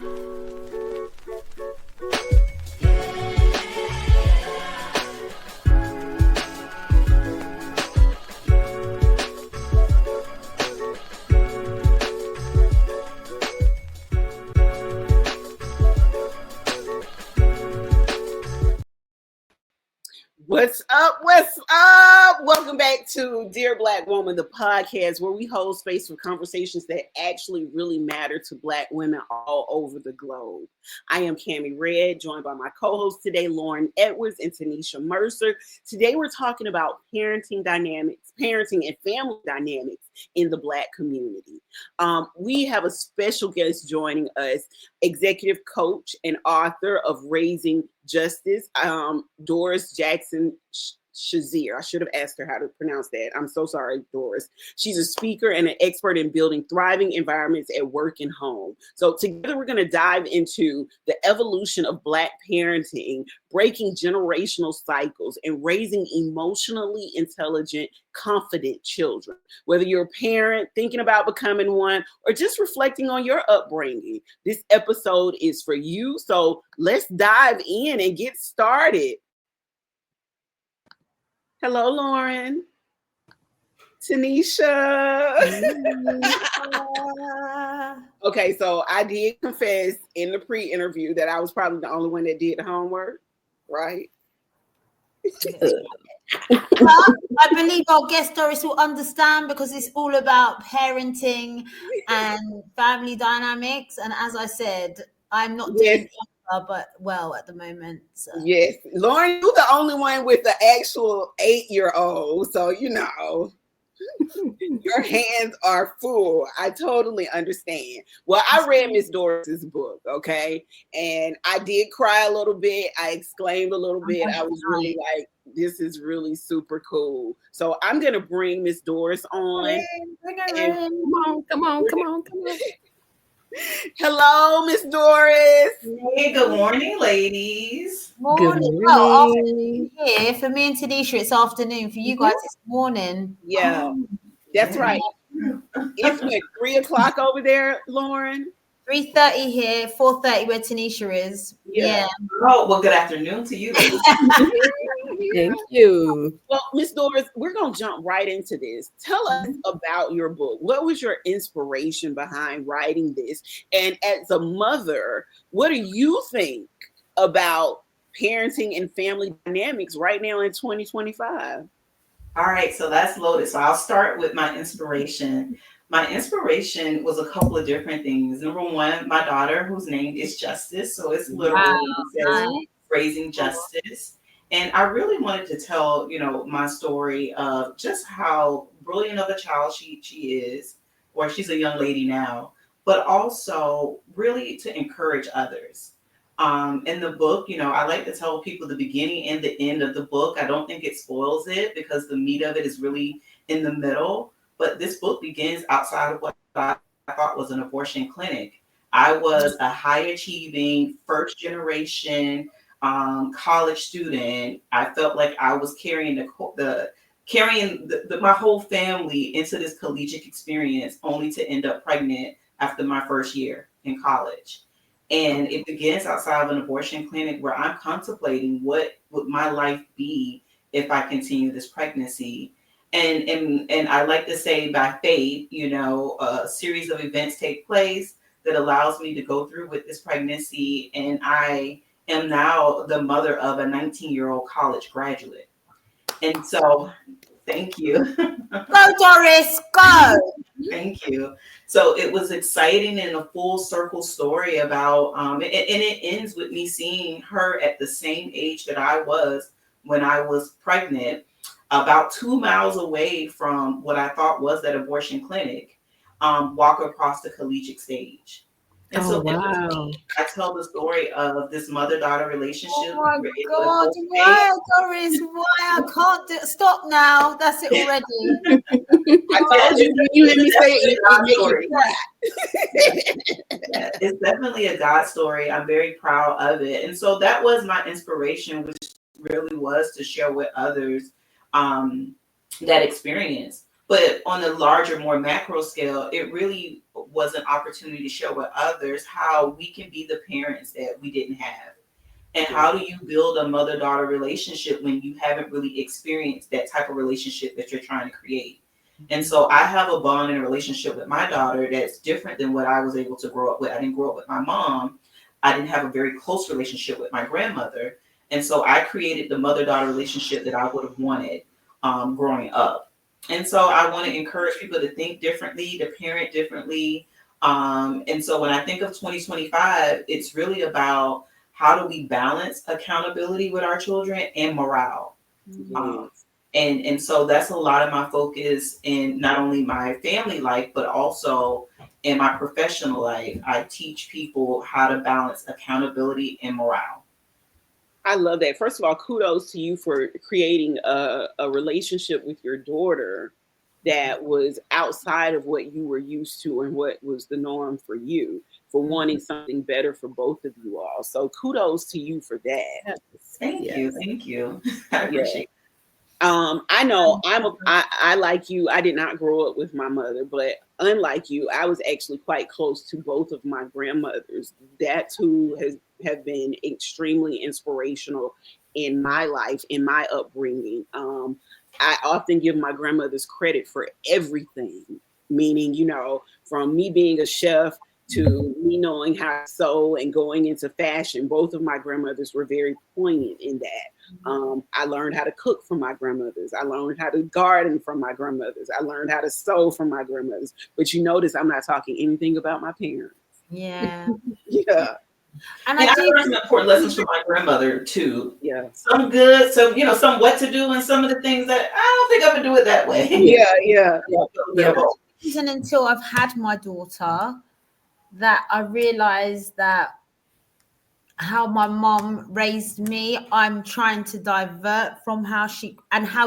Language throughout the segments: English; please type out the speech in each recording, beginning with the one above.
What's up? What's up? Welcome back to Dear Black Woman, the podcast where we hold space for conversations that actually really matter to Black women all over the globe. I am Cammie Red, joined by my co-hosts today, Lauren Edwards and Tenisha Mercer. Today we're talking about parenting dynamics, parenting and family dynamics in the Black community. We have a special guest joining us, executive coach and author of Raising Justice, Doris Jackson-Shazier. I should have asked her how to pronounce that. I'm so sorry, Doris. She's a speaker and an expert in building thriving environments at work and home. So together we're going to dive into the evolution of Black parenting, breaking generational cycles, and raising emotionally intelligent, confident children. Whether you're a parent, thinking about becoming one, or just reflecting on your upbringing, this episode is for you. So let's dive in and get started. Hello, Lauren. Tenisha. Okay, so I did confess in the pre-interview that I was probably the only one that did the homework, right? But I believe our guest Doris will understand because it's all about parenting and family dynamics. And as I said, I'm not doing but well at the moment. So. Yes, Lauren, you're the only one with the actual 8-year-old, so you know. Your hands are full. I totally understand. Well, I read Miss Doris's book, okay? And I did cry a little bit. I exclaimed a little bit. I was really like, this is really super cool. So I'm going to bring Miss Doris on. Come on. Hello, Miss Doris. Hey, good morning, ladies. Morning. Good morning. Well, afternoon here. For me and Tenisha, it's afternoon. For you guys, it's morning. Yeah, that's right. It's like 3 o'clock over there, Lauren. 3:30 here, 4:30 where Tenisha is. Yeah. Oh, well, good afternoon to you. Thank you. Well, Miss Doris, we're going to jump right into this. Tell us about your book. What was your inspiration behind writing this? And as a mother, what do you think about parenting and family dynamics right now in 2025? All right, so that's loaded. So I'll start with my inspiration. My inspiration was a couple of different things. Number one, my daughter, whose name is Justice. So it's literally Raising Justice. And I really wanted to tell, my story of just how brilliant of a child she is, or she's a young lady now, but also really to encourage others. In the book, I like to tell people the beginning and the end of the book. I don't think it spoils it because the meat of it is really in the middle. But this book begins outside of what I thought was an abortion clinic. I was a high achieving first generation college student. I felt like I was carrying my whole family into this collegiate experience, only to end up pregnant after my first year in college. And it begins outside of an abortion clinic where I'm contemplating what would my life be if I continue this pregnancy. And I like to say by faith, a series of events take place that allows me to go through with this pregnancy. And I am now the mother of a 19-year-old college graduate. And so, thank you. Go, Doris, go. Thank you. So it was exciting and a full circle story about, and it ends with me seeing her at the same age that I was when I was pregnant, about 2 miles away from what I thought was that abortion clinic, walk across the collegiate stage. And wow. I tell the story of this mother-daughter relationship. Oh my God, why, Doris? Why? I can't stop now. That's it already. I told you let me say it. Yeah, it's definitely a God story. I'm very proud of it. And so that was my inspiration, which really was to share with others that experience. But on a larger, more macro scale, it really was an opportunity to share with others how we can be the parents that we didn't have. And how do you build a mother-daughter relationship when you haven't really experienced that type of relationship that you're trying to create? And so I have a bond and a relationship with my daughter that's different than what I was able to grow up with. I didn't grow up with my mom. I didn't have a very close relationship with my grandmother. And so I created the mother-daughter relationship that I would have wanted growing up. And so I want to encourage people to think differently, to parent differently. And so when I think of 2025, it's really about how do we balance accountability with our children and morale? And so that's a lot of my focus in not only my family life, but also in my professional life. I teach people how to balance accountability and morale. I love that. First of all, kudos to you for creating a relationship with your daughter that was outside of what you were used to and what was the norm for you, for wanting something better for both of you all. So kudos to you for that. Thank you. Thank you. I appreciate it. I know I like you. I did not grow up with my mother, but unlike you, I was actually quite close to both of my grandmothers. That's who have been extremely inspirational in my life, in my upbringing. I often give my grandmothers credit for everything, meaning, you know, from me being a chef to me knowing how to sew and going into fashion. Both of my grandmothers were very poignant in that. I learned how to cook from my grandmothers. I learned how to garden from my grandmothers. I learned how to sew from my grandmothers. But you notice I'm not talking anything about my parents. Yeah. Yeah. And I learned some important lessons from my grandmother too. Yeah. Some good, so you know, some what to do and some of the things that I don't think I would do it that way. Yeah. It wasn't until I've had my daughter that I realized that how my mom raised me, I'm trying to divert from how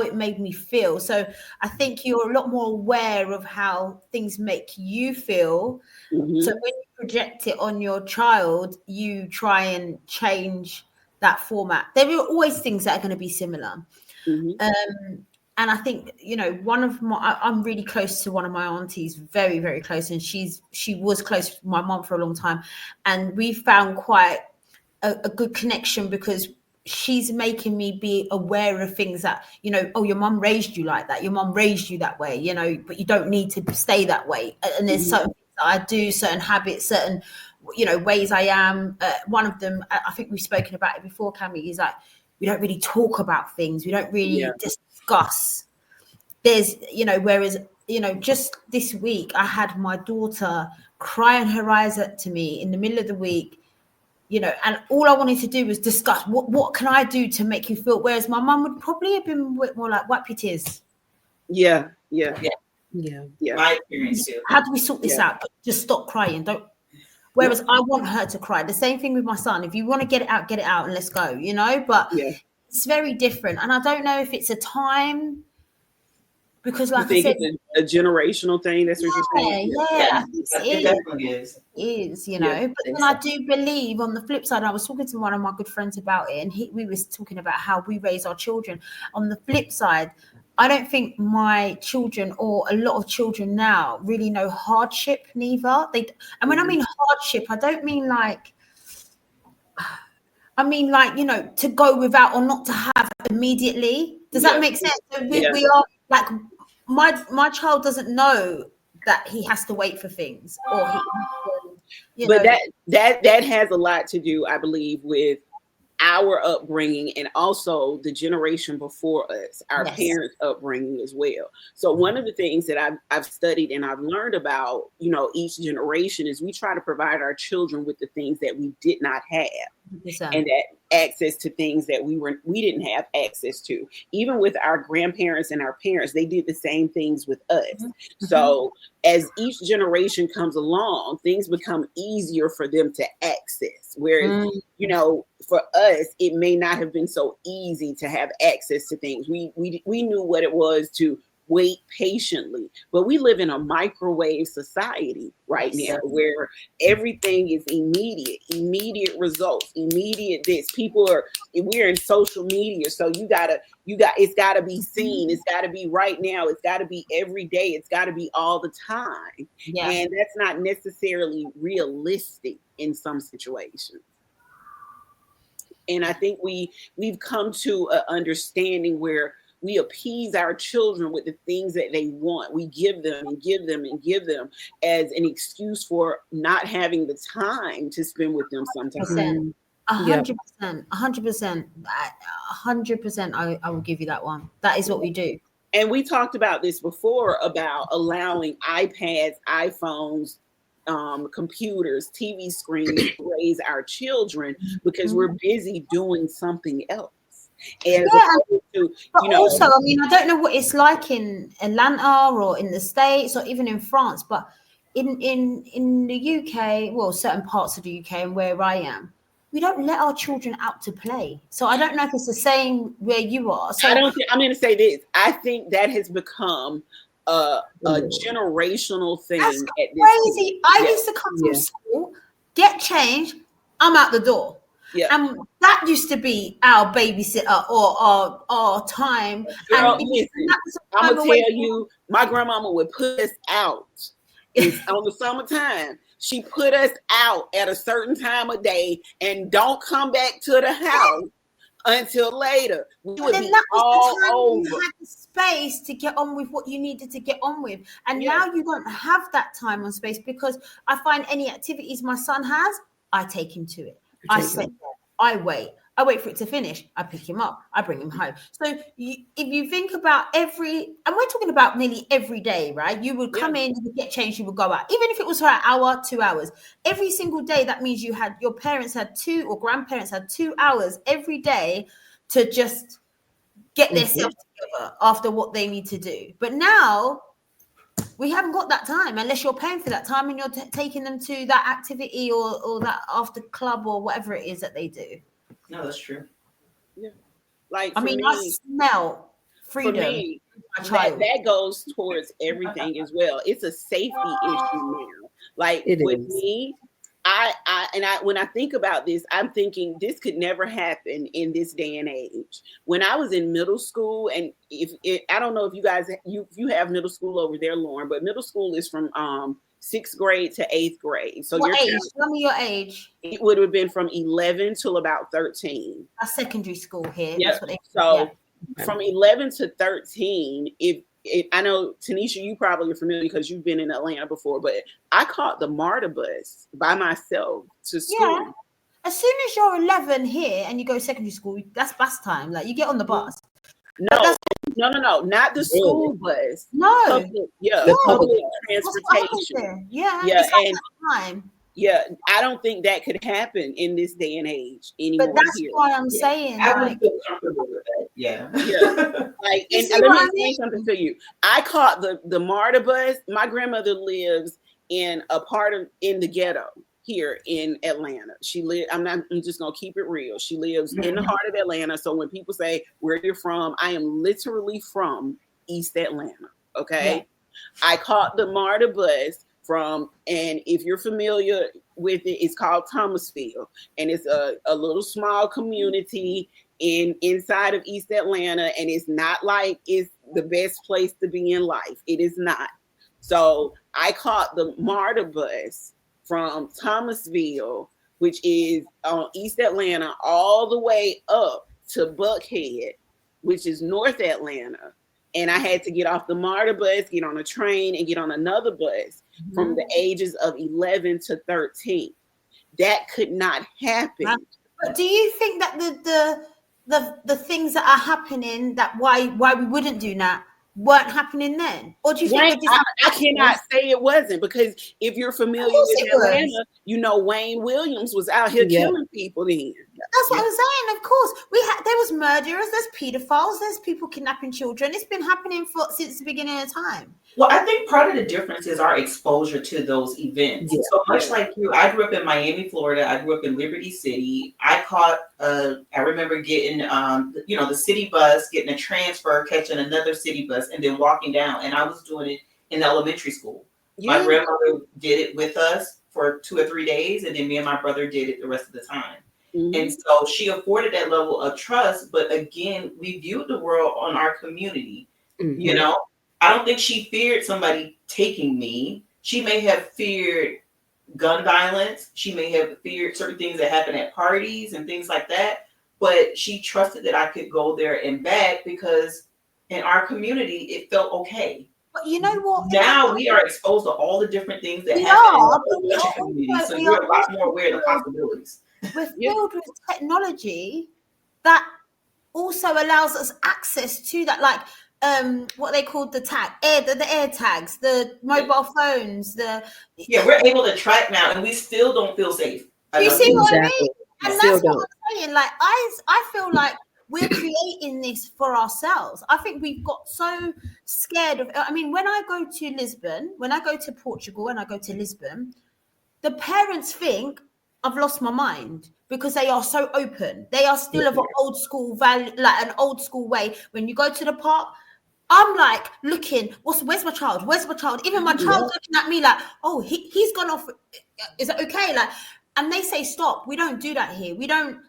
it made me feel. So I think you're a lot more aware of how things make you feel. Mm-hmm. So when you project it on your child, you try and change that format. There are always things that are going to be similar. Mm-hmm. And I think, you know, I'm really close to one of my aunties, very, very close. And she was close to my mom for a long time. And we found quite a good connection because she's making me be aware of things that, you know, oh, your mom raised you like that. Your mom raised you that way, you know, but you don't need to stay that way. And there's certain things that I do, certain habits, certain, you know, ways I am. One of them, I think we've spoken about it before, Cammy, is like, we don't really talk about things. We don't really discuss. There's, you know, whereas, you know, just this week, I had my daughter crying her eyes out to me in the middle of the week, you know, and all I wanted to do was discuss what can I do to make you feel, whereas my mum would probably have been more like, wipe your tears. Yeah. My experience too. How do we sort this out? Just stop crying. Don't. Whereas I want her to cry. The same thing with my son. If you want to get it out, and let's go, you know, but it's very different. And I don't know if it's a time, because like I said, it's a generational thing. That's what you're saying. It definitely is, you know. But then I do believe on the flip side, I was talking to one of my good friends about it, and we was talking about how we raise our children. On the flip side, I don't think my children or a lot of children now really know hardship neither. And when I mean hardship, I don't mean like, you know, to go without or not to have immediately. Does that make sense? So we are like, my child doesn't know that he has to wait for things, or that has a lot to do, I believe, with our upbringing and also the generation before us, our parents' upbringing as well. So one of the things that I've studied and I've learned about, you know, each generation is we try to provide our children with the things that we did not have. And that access to things that we didn't have access to. Even with our grandparents and our parents, they did the same things with us. Mm-hmm. So as each generation comes along, things become easier for them to access. Whereas, you know, for us, it may not have been so easy to have access to things. We knew what it was to wait patiently, but we live in a microwave society right now where everything is immediate results, immediate this. We're in social media, so it's gotta be seen, it's gotta be right now, it's gotta be every day, it's gotta be all the time. Yeah. And that's not necessarily realistic in some situations. And I think we've come to an understanding where we appease our children with the things that they want. We give them and give them and give them as an excuse for not having the time to spend with them sometimes. 100%, 100%, 100%. I will give you that one. That is what we do. And we talked about this before about allowing iPads, iPhones, computers, TV screens to raise our children because we're busy doing something else. And also, I mean, I don't know what it's like in Atlanta or in the States or even in France, but in the UK, well, certain parts of the UK and where I am, we don't let our children out to play. So I don't know if it's the same where you are. So I'm going to say this. I think that has become a generational thing. That's crazy. I used to come from school, get changed, I'm out the door. Yeah. And that used to be our babysitter or our time. Girl, listen, I'm going to tell you, my grandmama would put us out on the summertime. She put us out at a certain time of day and don't come back to the house until later. We would be all over. You had the space to get on with what you needed to get on with. And now you don't have that time or space, because I find any activities my son has, I take him to it. I sit there, I wait for it to finish. I pick him up. I bring him home. So if you think about and we're talking about nearly every day, right? You would come in, you would get changed, you would go out. Even if it was for an hour, 2 hours, every single day, that means your parents had 2 or grandparents had 2 hours every day to just get themselves together after what they need to do. But now we haven't got that time unless you're paying for that time and you're taking them to that activity or that after club or whatever it is that they do. No, that's true. Yeah. Like, I smell freedom. For me, that goes towards everything as well. It's a safety issue now. Like with me, when I think about this, I'm thinking this could never happen in this day and age. When I was in middle school, and I don't know if you guys you have middle school over there, Lauren, but middle school is from 6th grade to 8th grade. So what age? Tell me your age. It would have been from 11 till about 13. That's secondary school here. Yep. From 11 to 13, I know, Tenisha, you probably are familiar because you've been in Atlanta before, but I caught the MARTA bus by myself to school. Yeah. As soon as you're 11 here and you go secondary school, that's bus time. Like, you get on the bus. No, not the school bus. No. Public transportation. Yeah. And time. Yeah, I don't think that could happen in this day and age anymore. But that's why I'm saying. I would feel comfortable with that. Yeah. Like, and let me say something to you. I caught the MARTA bus. My grandmother lives in the ghetto here in Atlanta. I'm just gonna keep it real. She lives in the heart of Atlanta. So when people say where you're from, I am literally from East Atlanta. Okay. Yeah. I caught the MARTA bus and if you're familiar with it, it's called Thomasville, and it's a little small community inside of East Atlanta, and it's not like it's the best place to be in life. It is not. So I caught the MARTA bus from Thomasville, which is on East Atlanta, all the way up to Buckhead, which is North Atlanta. And I had to get off the MARTA bus, get on a train, and get on another bus from the ages of 11 to 13. That could not happen. But do you think that the things that are happening, that why we wouldn't do that, weren't happening then? Or do you think I cannot say it wasn't, because if you're familiar with Atlanta, you know Wayne Williams was out here killing people then. That's what I'm saying. Of course, there was murderers, there's pedophiles, there's people kidnapping children. It's been happening since the beginning of time. Well, I think part of the difference is our exposure to those events. Yeah. So much like you, I grew up in Miami, Florida. I grew up in Liberty City. I remember getting, the city bus, getting a transfer, catching another city bus, and then walking down. And I was doing it in elementary school. Yeah. My grandmother did it with us for 2 or 3 days, and then me and my brother did it the rest of the time. Mm-hmm. And so she afforded that level of trust. But again, we viewed the world on our community. Mm-hmm. You know, I don't think she feared somebody taking me. She may have feared gun violence. She may have feared certain things that happen at parties and things like that. But she trusted that I could go there and back because in our community, it felt okay. But you know what? Now we are exposed to all the different things that We happen are, in the community. So we're a lot more aware of the possibilities. We're filled with technology that also allows us access to that, like what they called the air tags, the mobile phones, we're able to track now, and we still don't feel safe. You see what I mean? And Still that's what I'm saying. Like I feel like we're creating this for ourselves. I think we've got so scared of. I mean, when I go to Lisbon, when I go to Portugal, when I go to Lisbon, the parents think I've lost my mind because they are so open. They are still of an old school value, like an old school way. When you go to the park, I'm like looking, where's my child? Where's my child? Even my child's looking at me like, oh, he's gone off. Is it okay? Like, and they say, stop. We don't do that here. We don't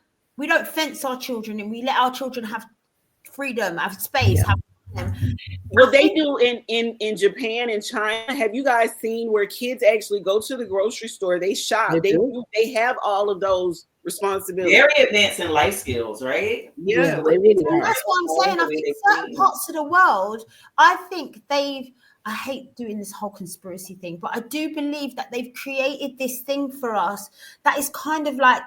fence our children, and we let our children have freedom, have space, have them. Well, they do in Japan and China. Have you guys seen where kids actually go to the grocery store? They shop. They have all of those responsibilities. Very advanced in life skills, right? Yeah, they really are. That's what I'm saying. I think certain parts of the world, I think I hate doing this whole conspiracy thing, but I do believe that they've created this thing for us that is kind of like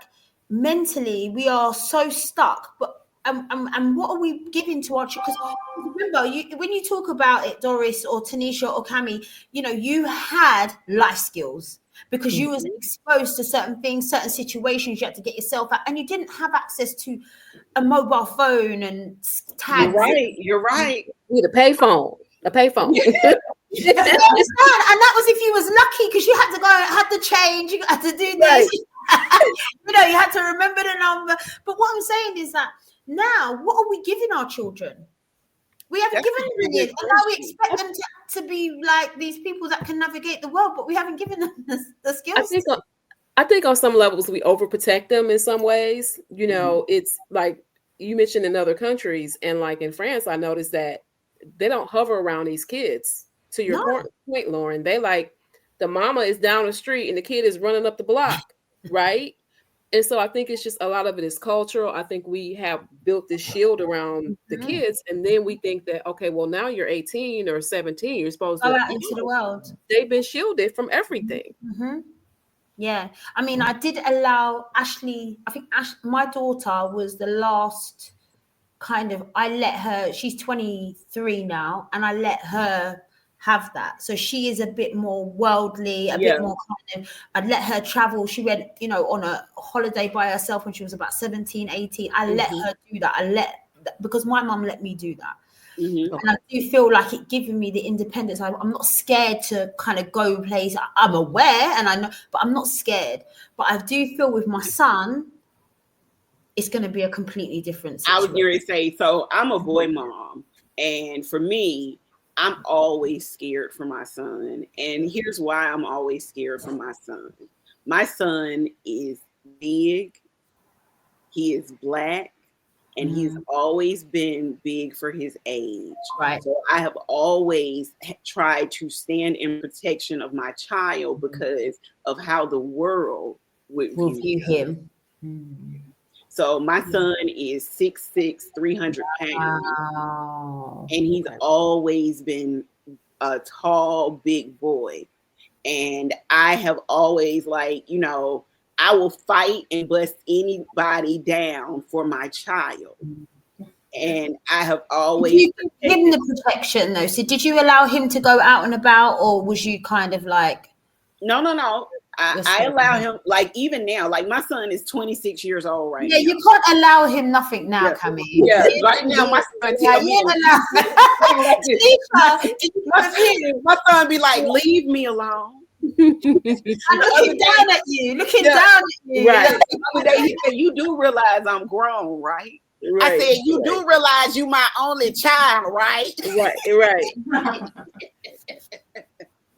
mentally we are so stuck. But and what are we giving to our children? Because remember, when you talk about it, Doris or Tenisha or Cami, you know, you had life skills because you was exposed to certain things, certain situations. You had to get yourself out, and you didn't have access to a mobile phone and tags. You're right. You need a payphone. And that was if you was lucky because you had to go, had the change, you had to do this. You know, you had to remember the number. But what I'm saying is that now, what are we giving our children? We haven't given them any, and now we expect them to be like these people that can navigate the world, but we haven't given them the skills. I think on some levels we overprotect them in some ways. You know, it's like you mentioned in other countries, and like in France, I noticed that they don't hover around these kids. To your point, Lauren, they like the mama is down the street and the kid is running up the block, right? And so I think it's just a lot of it is cultural. I think we have built this shield around the kids, and then we think that, okay, well, now you're 18 or 17, you're supposed to go out into the world. They've been shielded from everything. Mm-hmm. Yeah, I mean, I did allow Ashley. I think my daughter was the last kind of. I let her. She's 23 now, and I let her have that. So she is a bit more worldly, a bit more kind of, I'd let her travel. She went, you know, on a holiday by herself when she was about 17, 18. I let her do that. Because my mum let me do that. And I do feel like it giving me the independence. I'm not scared to kind of go place. I'm aware and I know, but I'm not scared. But I do feel with my son, it's going to be a completely different situation. I was going to say, so I'm a boy mom. And for me, I'm always scared for my son. And here's why I'm always scared for my son. My son is big. He is Black. And he's always been big for his age. Right. So I have always tried to stand in protection of my child because of how the world would view him. So my son is 6'6", 300 pounds. Wow. And he's always been a tall, big boy. And I have always, like, you know, I will fight and bust anybody down for my child. And I have always... Did you give him the protection, though? So did you allow him to go out and about, or was you kind of like... No. I allow him, like, even now, like, my son is 26 years old now. You can't allow him nothing now, Camille. Yeah, right now, my son tell me... My son be like, leave me alone. I'm looking down at you. Right. The other day he said, you do realize I'm grown, right? I said, you do realize you my only child, right? Right.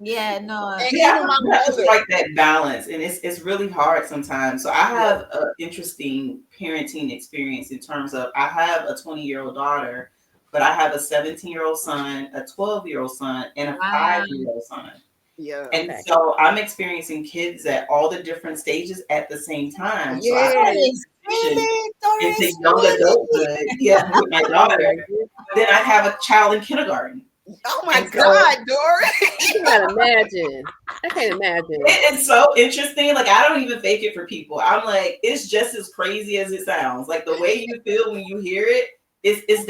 Yeah, no. And Yeah, even my you have to mother. strike that balance, and it's really hard sometimes. So I have an interesting parenting experience in terms of I have a 20-year-old daughter, but I have a 17-year-old son, a 12-year-old son, and a Wow. 5-year-old son. Yeah. And so I'm experiencing kids at all the different stages at the same time. So I have Doris, really? into Doris, young really? adulthood, yeah, with my daughter. But then I have a child in kindergarten. Oh my And so- God, Doris. I can't imagine. I can't imagine. It's so interesting. Like, I don't even fake it for people. I'm like, it's just as crazy as it sounds. Like, the way you feel when you hear it, it's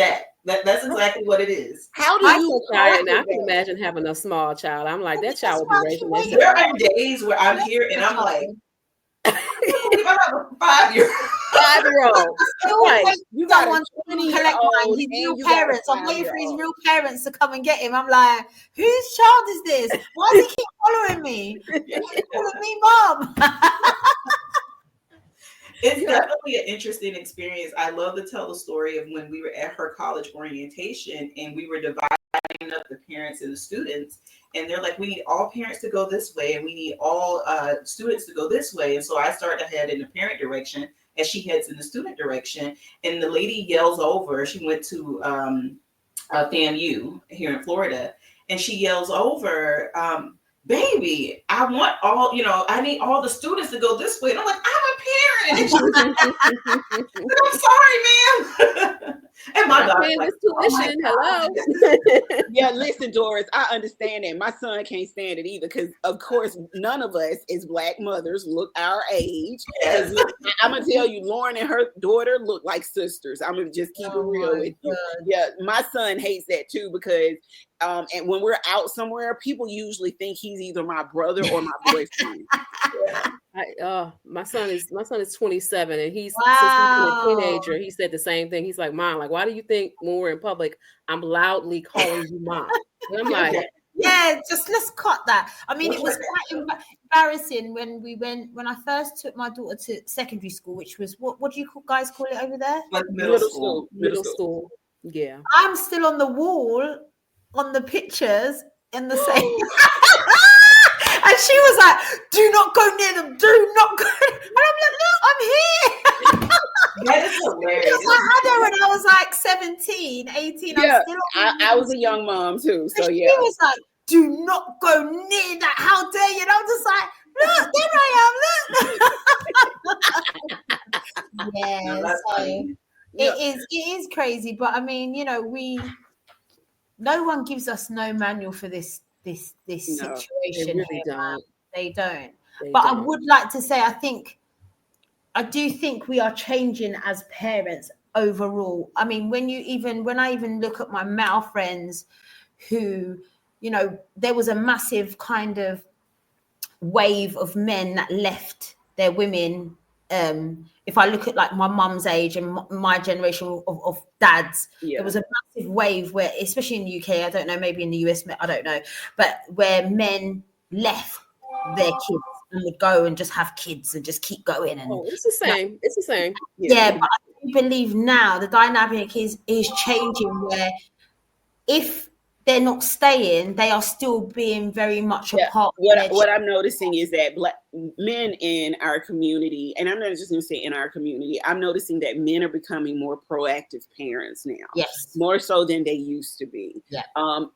that's exactly what it is. How do I'm you so tired, and I process can that? imagine having a small child. I'm like, that That's child will why be she raising waited. There themselves. are days where I'm here and I'm like, I have a 5-year-old. 5-year-old. Right. You got Someone a to collect 20-year-old mine, his and real you got a parents. I'm waiting for his 5-year-old. real parents to come and get him. I'm like, whose child is this? Why does he keep following me? He's calling me mom. It's definitely an interesting experience. I love to tell the story of when we were at her college orientation and we were dividing up the parents and the students. And they're like, we need all parents to go this way and we need all students to go this way. And so I start to head in the parent direction as she heads in the student direction. And the lady yells over, she went to FAMU here in Florida, and she yells over, baby, I want all, I need all the students to go this way. And I'm like, I'm a parent. And she's like, I'm sorry, ma'am. And my daughter's like, tuition. oh Hello. Yeah, listen, Doris, I understand that. My son can't stand it either because, of course, none of us as Black mothers look our age. Yes. I'm going to tell you, Lauren and her daughter look like sisters. I'm going to just keep it real with you. Yeah, my son hates that too because and when we're out somewhere, people usually think he's either my brother or my boyfriend. My son is 27, and he's Wow. since he's been a teenager. He said the same thing. He's like, Mom, like, why do you think when we're in public, I'm loudly calling you mom? And I'm like, yeah, just let's cut that. I mean, it was quite embarrassing when I first took my daughter to secondary school, which was what do you guys call it over there? Like middle school. Middle school. Yeah. I'm still on the wall on the pictures in the same. And she was like, do not go near them. Do not go. And I'm like, look, I'm here. That is hilarious. Because I had her when I was like 17, 18. Yeah, I'm still I was a young mom too. So and yeah. she was like, do not go near that. How dare you? And I'm just like, look, there I am. Look. Yeah. No, that's So funny. it is crazy. But I mean, no one gives us no manual for this situation. They really don't. They don't. They But don't. I would like to say, I do think we are changing as parents overall. I mean, when I even look at my male friends who, there was a massive kind of wave of men that left their women. If I look at like my mum's age and my generation of dads, there was a massive wave where, especially in the UK, I don't know, maybe in the US, I don't know, but where men left their kids and would go and just have kids and just keep going. And it's the same. It's the same. Yeah, but I do believe now the dynamic is changing where if they're not staying, they are still being very much a part of what I'm noticing is that Black men in our community, and I'm not just going to say in our community, I'm noticing that men are becoming more proactive parents now. Yes. More so than they used to be. Yeah.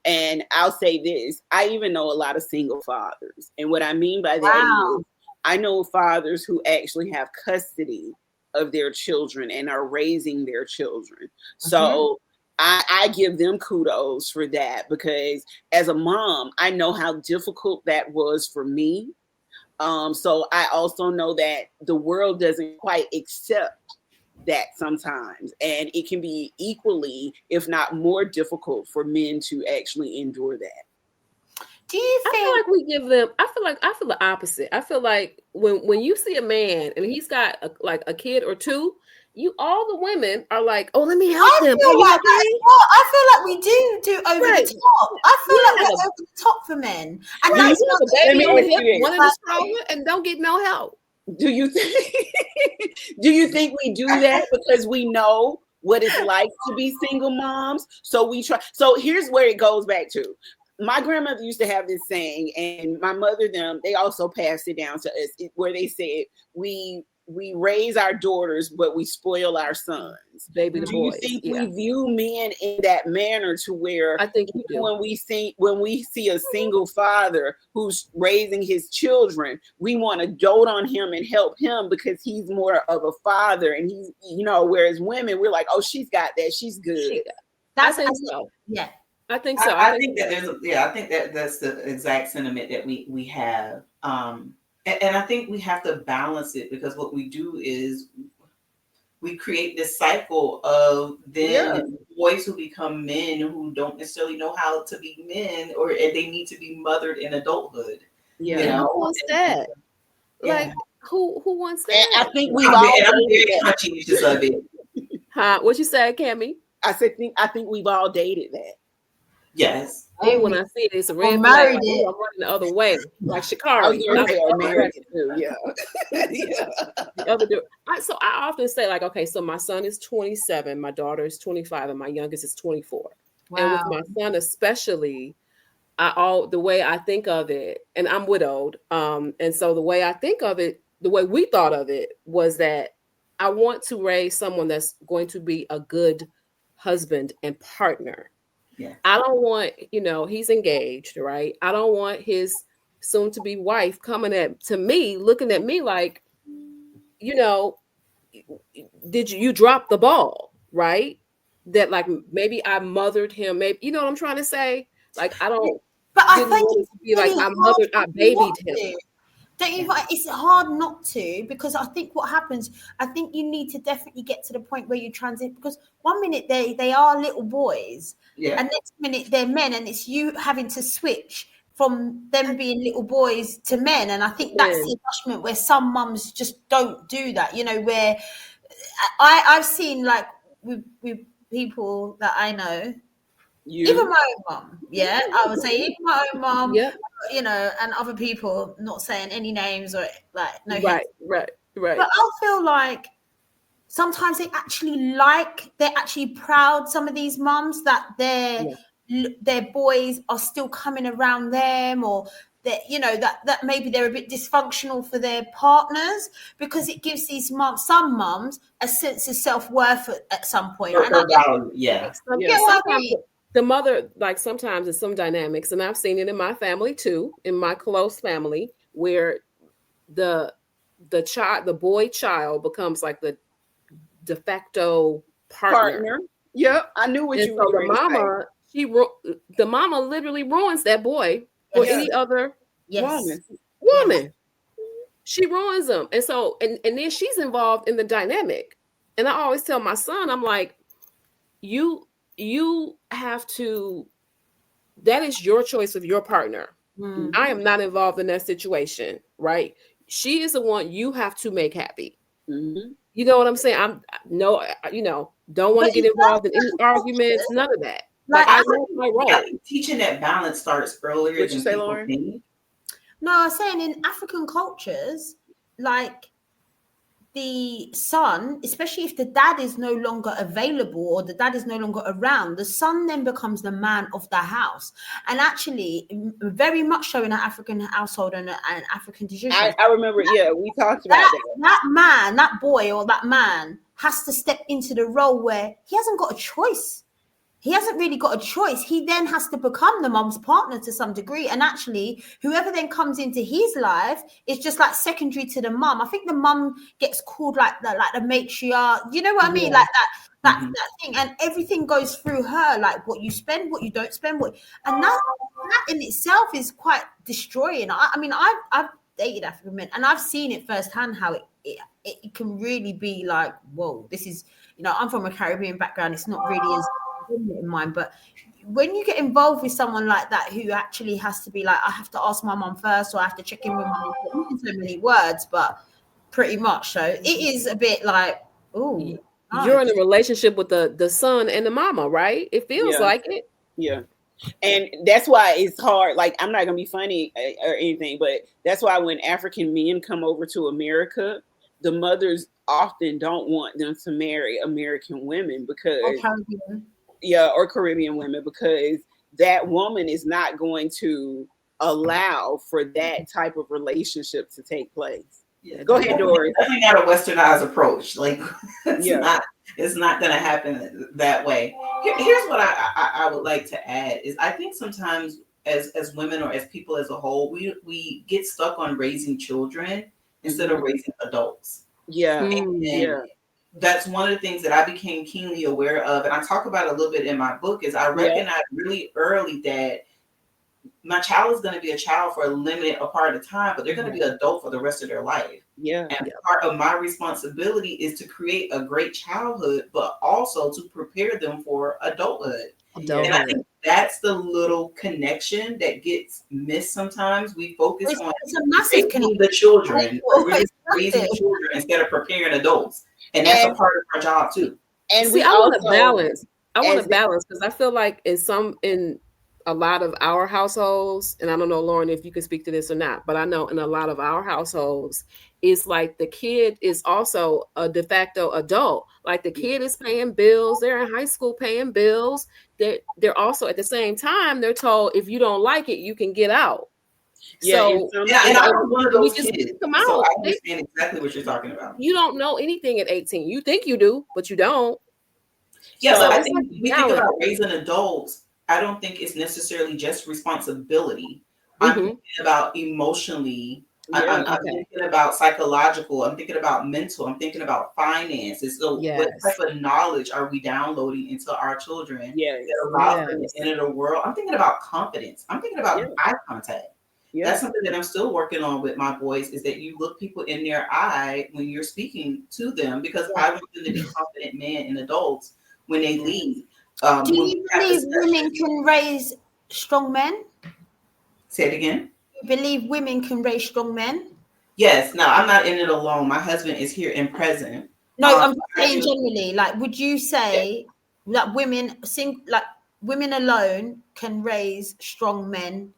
And I'll say this, I even know a lot of single fathers. And what I mean by that is I know fathers who actually have custody of their children and are raising their children. So I give them kudos for that because as a mom, I know how difficult that was for me. So I also know that the world doesn't quite accept that sometimes. And it can be equally, if not more difficult for men to actually endure that. Do you think? I feel like we give them. I feel the opposite. I feel like when you see a man and he's got a kid or two, all the women are like, oh, let me help him. I feel like we do over the top. I feel like we're over the top for men. And that's not the baby on the hip, one in the stroller, and don't get no help. Do you think we do that because we know what it's like to be single moms? So we try. So here's where it goes back to. my grandmother used to have this saying, and my mother, they also passed it down to us, where they said, we raise our daughters, but we spoil our sons. Baby Do boys. you think we view men in that manner, to where I think you do. when we see a single father who's raising his children, we want to dote on him and help him because he's more of a father, and he's, whereas women, we're like, oh, she's got that, she's good. I think so. Yeah. I think so. I think that I think that that's the exact sentiment that we have. And I think we have to balance it, because what we do is we create this cycle of then boys who become men who don't necessarily know how to be men, or they need to be mothered in adulthood. Yeah. Who wants that? Like, who wants that? And I think we've all dated that. Conscientious of it. Huh? What you said, Cammy? I think we've all dated that. Yes. Oh, when I see it, it's a red flag. Like, I'm running the other way, like Shikari. So I often say, like, okay, so my son is 27, my daughter is 25, and my youngest is 24. Wow. And with my son especially, the way I think of it, and I'm widowed, and so the way I think of it, the way we thought of it, was that I want to raise someone that's going to be a good husband and partner. Yeah. I don't want, he's engaged, right? I don't want his soon-to-be wife coming looking at me like, did you drop the ball, right? That, like, maybe I mothered him, maybe, you know what I'm trying to say? Like, I don't. But I think it's be like I babied him. Don't you? It's hard not to, because I think what happens, I think you need to definitely get to the point where you transit, because one minute they are little boys, and next minute they're men, and it's you having to switch from them being little boys to men. And I think that's the adjustment where some mums just don't do that, where I've seen, like, with people that I know, even my own mom, I would say even my own mom, and other people, not saying any names or like no. Right. But I feel like sometimes they're actually proud, some of these mums, that their boys are still coming around them, or that that maybe they're a bit dysfunctional for their partners, because it gives these some mums a sense of self-worth at some point. The mother, like, sometimes it's some dynamics, and I've seen it in my family too, in my close family, where the boy child becomes like the de facto partner. Yep, I knew what you were going to say. The mama literally ruins that boy for any other woman. She ruins them, and so and then she's involved in the dynamic. And I always tell my son, I'm like, you have to, that is your choice of your partner. I am not involved in that situation, right? She is the one you have to make happy. You know what I'm saying? Don't want to get involved in any arguments, none of that. Like, I know my role. Teaching that balance starts earlier. What you say, Lauren? No, I was saying, in African cultures, like, the son, especially if the dad is no longer available or the dad is no longer around, the son then becomes the man of the house. And actually, very much so in an African household and an African tradition. I remember, we talked about that. That man, that boy or that man has to step into the role where he hasn't got a choice. He hasn't really got a choice. He then has to become the mum's partner to some degree. And actually, whoever then comes into his life is just like secondary to the mum. I think the mum gets called like the matriarch. You know what I mean? Like that thing. And everything goes through her, like what you spend, what you don't spend. And that in itself is quite destroying. I mean, I've dated African men, and I've seen it firsthand how it can really be like, whoa, this is, I'm from a Caribbean background. It's not really as in mind, but when you get involved with someone like that, who actually has to be like, I have to ask my mom first, or I have to check in with my mom, in so many words, but pretty much so, it is a bit like, oh, you're in a relationship with the son and the mama, right? It feels like it. And that's why it's hard. Like, I'm not gonna be funny or anything, but that's why when African men come over to America, the mothers often don't want them to marry American women, because or Caribbean women, because that woman is not going to allow for that type of relationship to take place. Yeah, go ahead, Doris. Definitely not a westernized approach. Like it's Yeah. not going to happen that way. Here's what I would like to add is I think sometimes as women or as people as a whole, we get stuck on raising children instead of raising adults. Yeah. And that's one of the things that I became keenly aware of. And I talk about it a little bit in my book is I recognized really early that my child is going to be a child for a limited part of time, but they're going to be an adult for the rest of their life. Yeah. And part of my responsibility is to create a great childhood, but also to prepare them for adulthood. And I think that's the little connection that gets missed sometimes. We focus on it's a massive raising the children, raising children instead of preparing adults. And that's a part of our job too. And see, I want to balance. I want to balance because I feel like in a lot of our households, and I don't know, Lauren, if you can speak to this or not, but I know in a lot of our households, it's like the kid is also a de facto adult. Like the kid is paying bills. They're in high school paying bills. They're also at the same time, they're told if you don't like it, you can get out. Yeah, so, and I was one of those kids. So I out. understand exactly what you're talking about. You don't know anything at 18. You think you do, but you don't. Yeah, so I think when we think about raising adults, I don't think it's necessarily just responsibility. I'm thinking about emotionally. I'm thinking about psychological. I'm thinking about mental. I'm thinking about finances. So what type of knowledge are we downloading into our children that allows them to enter the world? I'm thinking about confidence. I'm thinking about eye contact. That's something that I'm still working on with my boys is that you look people in their eye when you're speaking to them because I want them to be confident men and adults when they leave. Do you believe women can raise strong men? Say it again. You believe women can raise strong men? Yes. Now, I'm not in it alone. My husband is here and present. No, I'm saying generally. Like, would you say that women alone can raise strong men?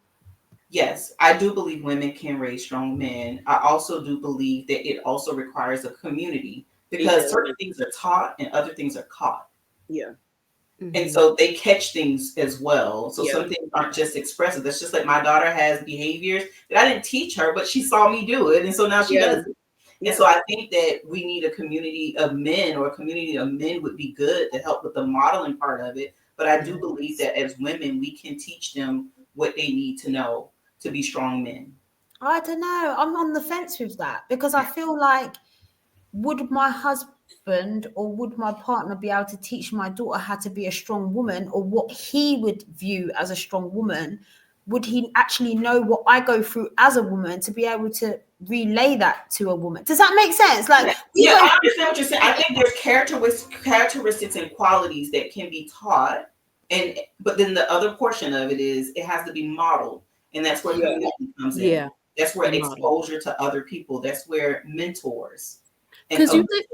Yes, I do believe women can raise strong men. I also do believe that it also requires a community because certain things are taught and other things are caught. Yeah. And so they catch things as well. So some things aren't just expressive. That's just like my daughter has behaviors that I didn't teach her, but she saw me do it. And so now she does it. And so I think that we need a community of men, or a community of men would be good to help with the modeling part of it. But I do believe that as women, we can teach them what they need to know to be strong men. I don't know. I'm on the fence with that because I feel like would my husband or would my partner be able to teach my daughter how to be a strong woman or what he would view as a strong woman? Would he actually know what I go through as a woman to be able to relay that to a woman? Does that make sense? Like, I understand what you're saying. I think there's characteristics and qualities that can be taught, but then the other portion of it is it has to be modeled, and that's where community comes in. Yeah, that's where exposure to other people. That's where mentors. Because you think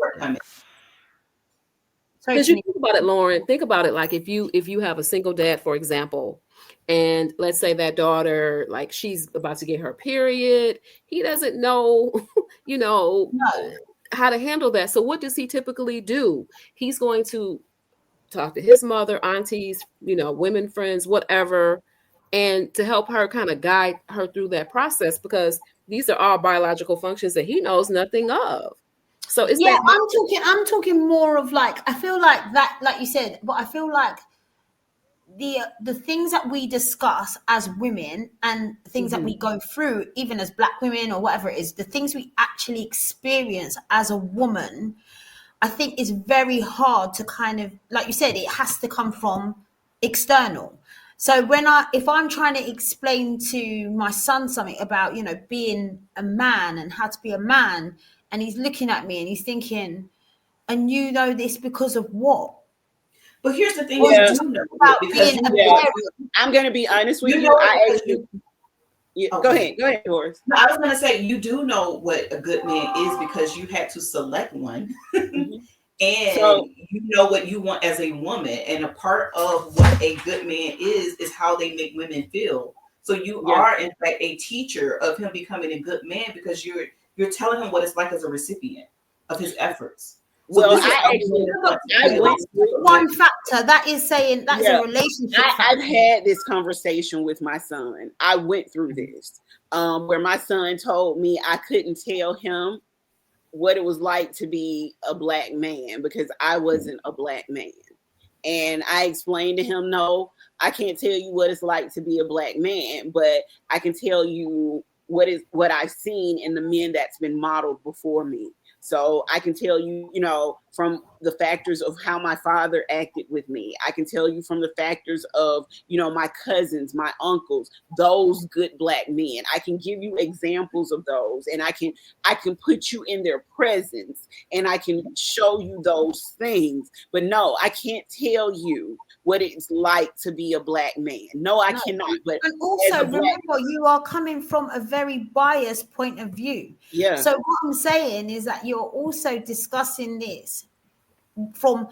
about it, Lauren. Think about it. Like if you have a single dad, for example. And let's say that daughter, like she's about to get her period. He doesn't know, how to handle that. So what does he typically do? He's going to talk to his mother, aunties, women friends, whatever, and to help her kind of guide her through that process because these are all biological functions that he knows nothing of. So it's I'm talking more of like, I feel like that, like you said, but I feel like the things that we discuss as women and things that we go through, even as Black women or whatever it is, the things we actually experience as a woman, I think is very hard to kind of, like you said, it has to come from external. So if I'm trying to explain to my son something about, being a man and how to be a man, and he's looking at me and he's thinking, and you know this because of what? But here's the thing: I'm going to be honest with you. Go ahead, Doris. No, I was going to say you do know what a good man is because you had to select one, and so, you know what you want as a woman. And a part of what a good man is how they make women feel. So you are in fact a teacher of him becoming a good man because you're telling him what it's like as a recipient of his efforts. Well, I went through one factor that is saying that's a relationship. I've had this conversation with my son. I went through this where my son told me I couldn't tell him what it was like to be a Black man because I wasn't a Black man. And I explained to him, no, I can't tell you what it's like to be a Black man, but I can tell you what I've seen in the men that's been modeled before me. So I can tell you, you know, from the factors of how my father acted with me. I can tell you from the factors of, you know, my cousins, my uncles, those good Black men. I can give you examples of those, and I can put you in their presence, and I can show you those things. But no, I can't tell you what it's like to be a Black man. No, I cannot. But and also remember, you are coming from a very biased point of view. Yeah. So what I'm saying is that you're also discussing this from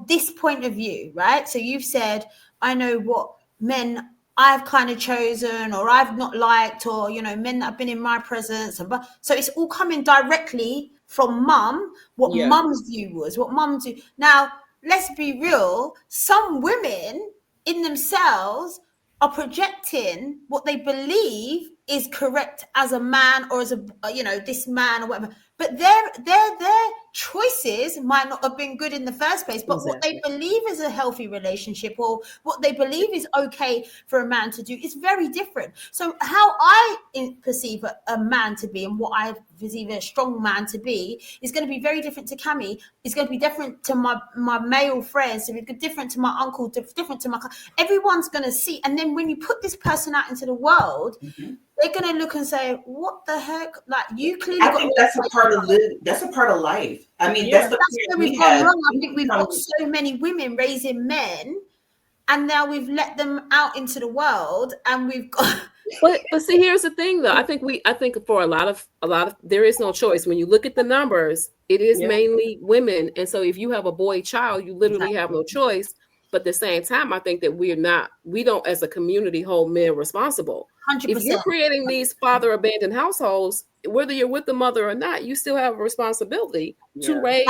this point of view, right? So you've said, I know what men I've kind of chosen or I've not liked, or, you know, men that have been in my presence. And so it's all coming directly from mum, what mum's view was, what mum's view. Now, let's be real. Some women in themselves are projecting what they believe is correct as a man or as a, you know, this man or whatever. But their choices might not have been good in the first place, but what they believe is a healthy relationship or what they believe is okay for a man to do is very different. So how I perceive a man to be and what I perceive a strong man to be is going to be very different to Cammie. It's going to be different to my male friends. It's different to my uncle, different to my... Everyone's going to see. And then when you put this person out into the world... Mm-hmm. They're gonna look and say, "What the heck?" Like you clearly. I think that's a part of That's a part of life. I mean, that's where we've gone wrong. I think we've got so many women raising men, and now we've let them out into the world, and we've got. But see, here's the thing, though. I think for a lot of there is no choice. When you look at the numbers, it is mainly women, and so if you have a boy child, you literally have no choice. But at the same time, I think that we don't as a community hold men responsible. 100%. If you're creating these father abandoned households, whether you're with the mother or not, you still have a responsibility to raise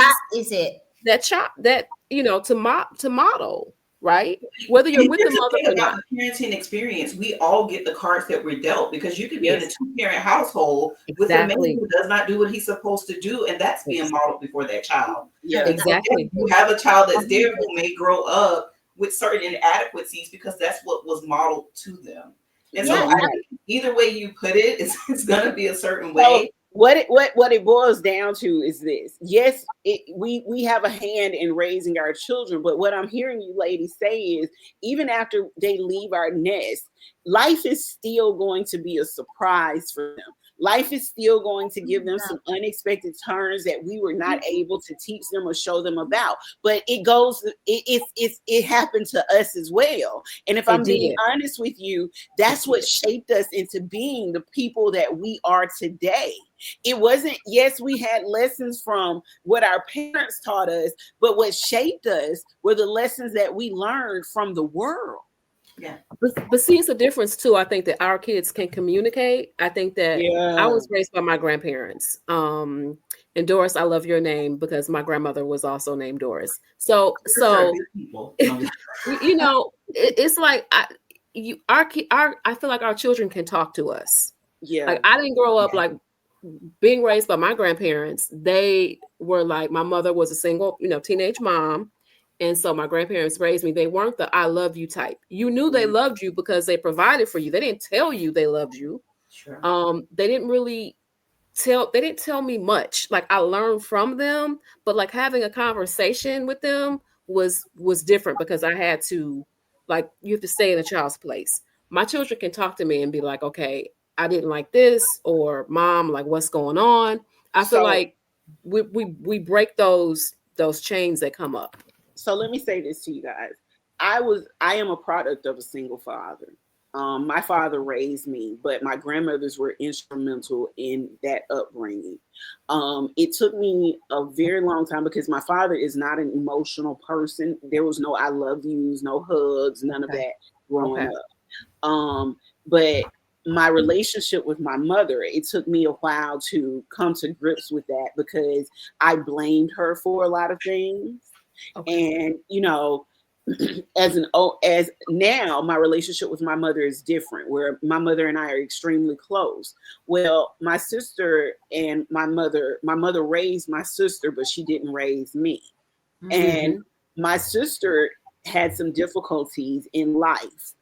that child, that, you know, to model, right? Whether you're with the mother or not. The parenting experience, we all get the cards that we're dealt, because you could be in a 2-parent household with a man who does not do what he's supposed to do, and that's being modeled before that child. Yeah, exactly. You have a child that's there who may grow up with certain inadequacies because that's what was modeled to them. And so I think either way you put it, it's going to be a certain way. What it boils down to is this. Yes, we have a hand in raising our children, but what I'm hearing you ladies say is even after they leave our nest, life is still going to be a surprise for them. Life is still going to give them some unexpected turns that we were not able to teach them or show them about. But it happened to us as well. And if I'm being honest with you, that's what shaped us into being the people that we are today. It wasn't, yes, we had lessons from what our parents taught us, but what shaped us were the lessons that we learned from the world. Yeah. But see, it's a difference too. I think that our kids can communicate. I think that I was raised by my grandparents. And Doris, I love your name because my grandmother was also named Doris. So you know, it's like I feel like our children can talk to us. Yeah. Like I didn't grow up like being raised by my grandparents. They were like, my mother was a single, you know, teenage mom. And so my grandparents raised me. They weren't the I love you type. You knew they loved you because they provided for you. They didn't tell you they loved you. Sure. They didn't tell me much. Like I learned from them, but like having a conversation with them was different because I had to, like, you have to stay in a child's place. My children can talk to me and be like, okay, I didn't like this, or mom, like what's going on? I feel like we break those chains that come up. So let me say this to you guys. I am a product of a single father. My father raised me, but my grandmothers were instrumental in that upbringing. It took me a very long time because my father is not an emotional person. There was no I love yous, no hugs, none of that growing up. But my relationship with my mother, it took me a while to come to grips with that because I blamed her for a lot of things. Okay. And, you know, as now my relationship with my mother is different, where my mother and I are extremely close. Well, my sister and my mother raised my sister, but she didn't raise me. Mm-hmm. And my sister had some difficulties in life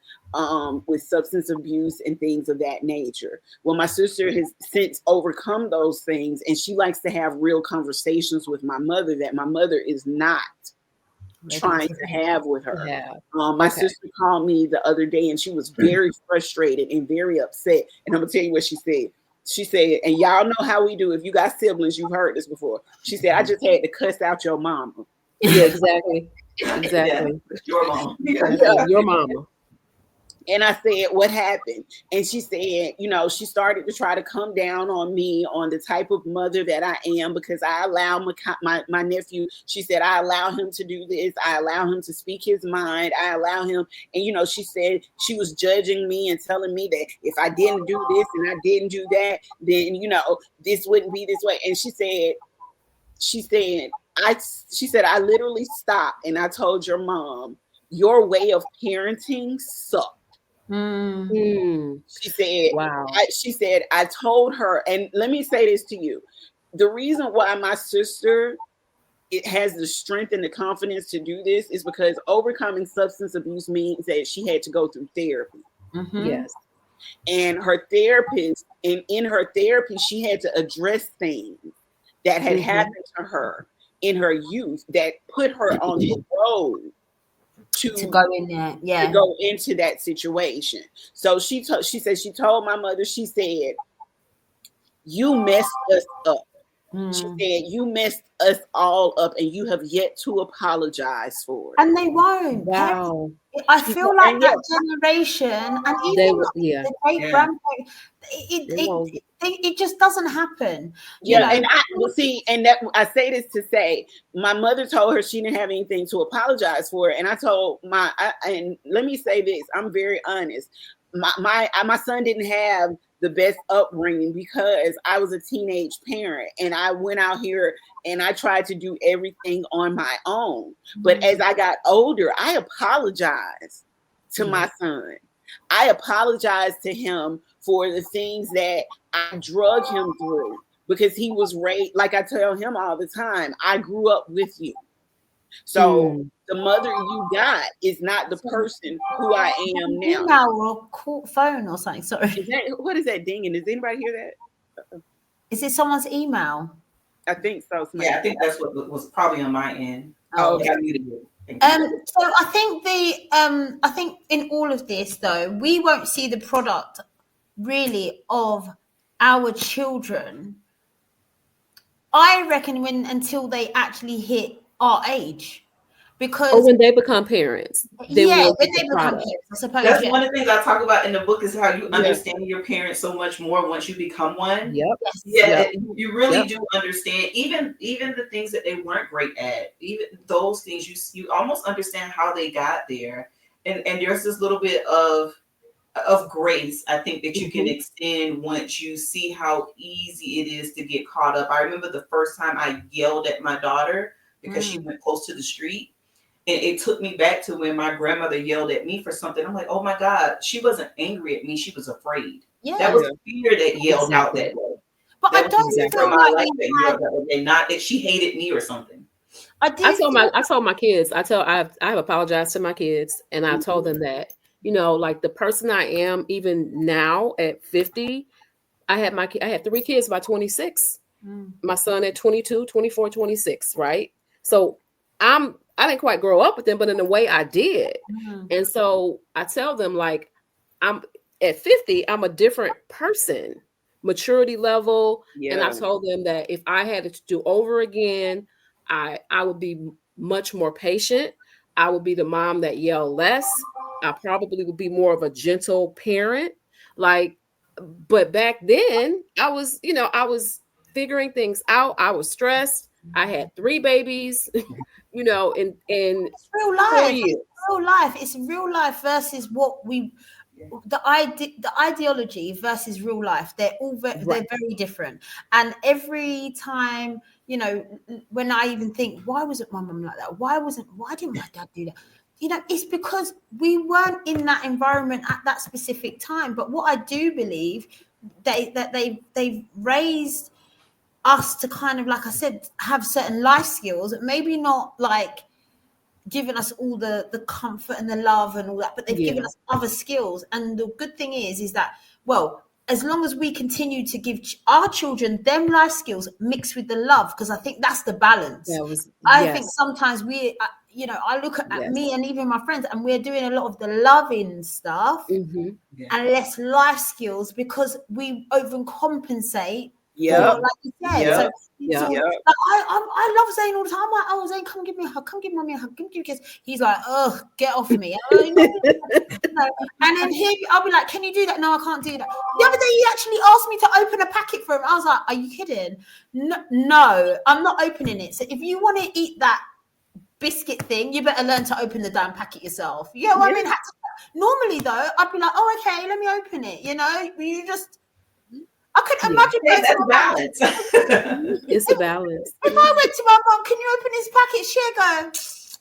with substance abuse and things of that nature. Well, my sister has since overcome those things, and she likes to have real conversations with my mother that my mother is not trying to have with her. Yeah. My sister called me the other day, and she was very frustrated and very upset. And I'm gonna tell you what she said. She said, and y'all know how we do. If you got siblings, you've heard this before. She said, I just had to cuss out your mama. Yeah, exactly. Exactly. Yeah. Your mom. Yeah, your mama. And I said, what happened? And she said, you know, she started to try to come down on me on the type of mother that I am, because I allow my nephew, she said, I allow him to do this. I allow him to speak his mind. I allow him. And, you know, she said she was judging me and telling me that if I didn't do this and I didn't do that, then, you know, this wouldn't be this way. And she said, I literally stopped and I told your mom, your way of parenting sucked. She said, wow. She said, I told her, and let me say this to you. The reason why my sister has the strength and the confidence to do this is because overcoming substance abuse means that she had to go through therapy. Mm-hmm. Yes. And her therapist, and in her therapy, she had to address things that had happened to her in her youth that put her on the road to go in there, to go into that situation. So she said she told my mother, she said, you messed us up. She said, you messed us all up and you have yet to apologize for it. And they won't. Wow. I feel like that generation, and even the great grandparents, it just doesn't happen. Yeah, you know? And I say this to say, my mother told her she didn't have anything to apologize for, and I told and let me say this, I'm very honest. My son didn't have the best upbringing because I was a teenage parent and I went out here and I tried to do everything on my own. But as I got older, I apologized to my son. I apologized to him for the things that I drug him through because he was raised, like I tell him all the time, I grew up with you. So the mother you got is not the person who I am now. Email or phone or something. Sorry. What is that dinging? Does anybody hear that? Is it someone's email? I think so. Yeah, I think that's what was probably on my end. Oh, okay. So I think in all of this though, we won't see the product really of our children. I reckon until they actually hit our age. Because when they become parents, when they become parents, I suppose. That's one of the things I talk about in the book is how you understand your parents so much more once you become one. Yep. Yeah, you really do understand even the things that they weren't great at. Even those things you almost understand how they got there, and there's this little bit of grace I think that you can extend once you see how easy it is to get caught up. I remember the first time I yelled at my daughter because she went close to the street. And it took me back to when my grandmother yelled at me for something. I'm like, oh my God, she wasn't angry at me. She was afraid. Yeah. That was fear that yelled out that way. But I don't feel like not that she hated me or something. I told my kids, I have apologized to my kids, and I told them that, you know, like the person I am, even now at 50, I had 3 kids by 26. My son at 22, 24, 26, right? So I didn't quite grow up with them, but in a way I did. And so I tell them, like, I'm at 50, I'm a different person, maturity level. Yeah. And I told them that if I had to do over again, I would be much more patient. I would be the mom that yelled less. I probably would be more of a gentle parent. But back then I was figuring things out. I was stressed. I had 3 babies, you know, and it's real life. It's real life. It's real life versus what we the ideology versus real life, they're very different. And every time, you know, when I even think, why wasn't my mum like that? Why didn't my dad do that? You know, it's because we weren't in that environment at that specific time. But what I do believe they've raised us to kind of, like I said, have certain life skills, maybe not like given us all the comfort and the love and all that, but they've given us other skills. And the good thing is that, well, as long as we continue to give our children them life skills mixed with the love, because I think that's the balance. I think sometimes I look at me and even my friends, and we're doing a lot of the loving stuff and less life skills because we overcompensate. Yeah, like you said. Like, I love Zane all the time. I'm like, oh, Zane, come give me a hug. Come give mommy a hug. Come give me a kiss. He's like, oh, get off me. And then I'll be like, can you do that? No, I can't do that. The other day, he actually asked me to open a packet for him. I was like, are you kidding? No, I'm not opening it. So if you want to eat that biscuit thing, you better learn to open the damn packet yourself. You know what I mean? Normally, though, I'd be like, oh, okay, let me open it. You know, you just... I could imagine that's balance. It's a balance. If I went to my mom, can you open this packet? She'll go,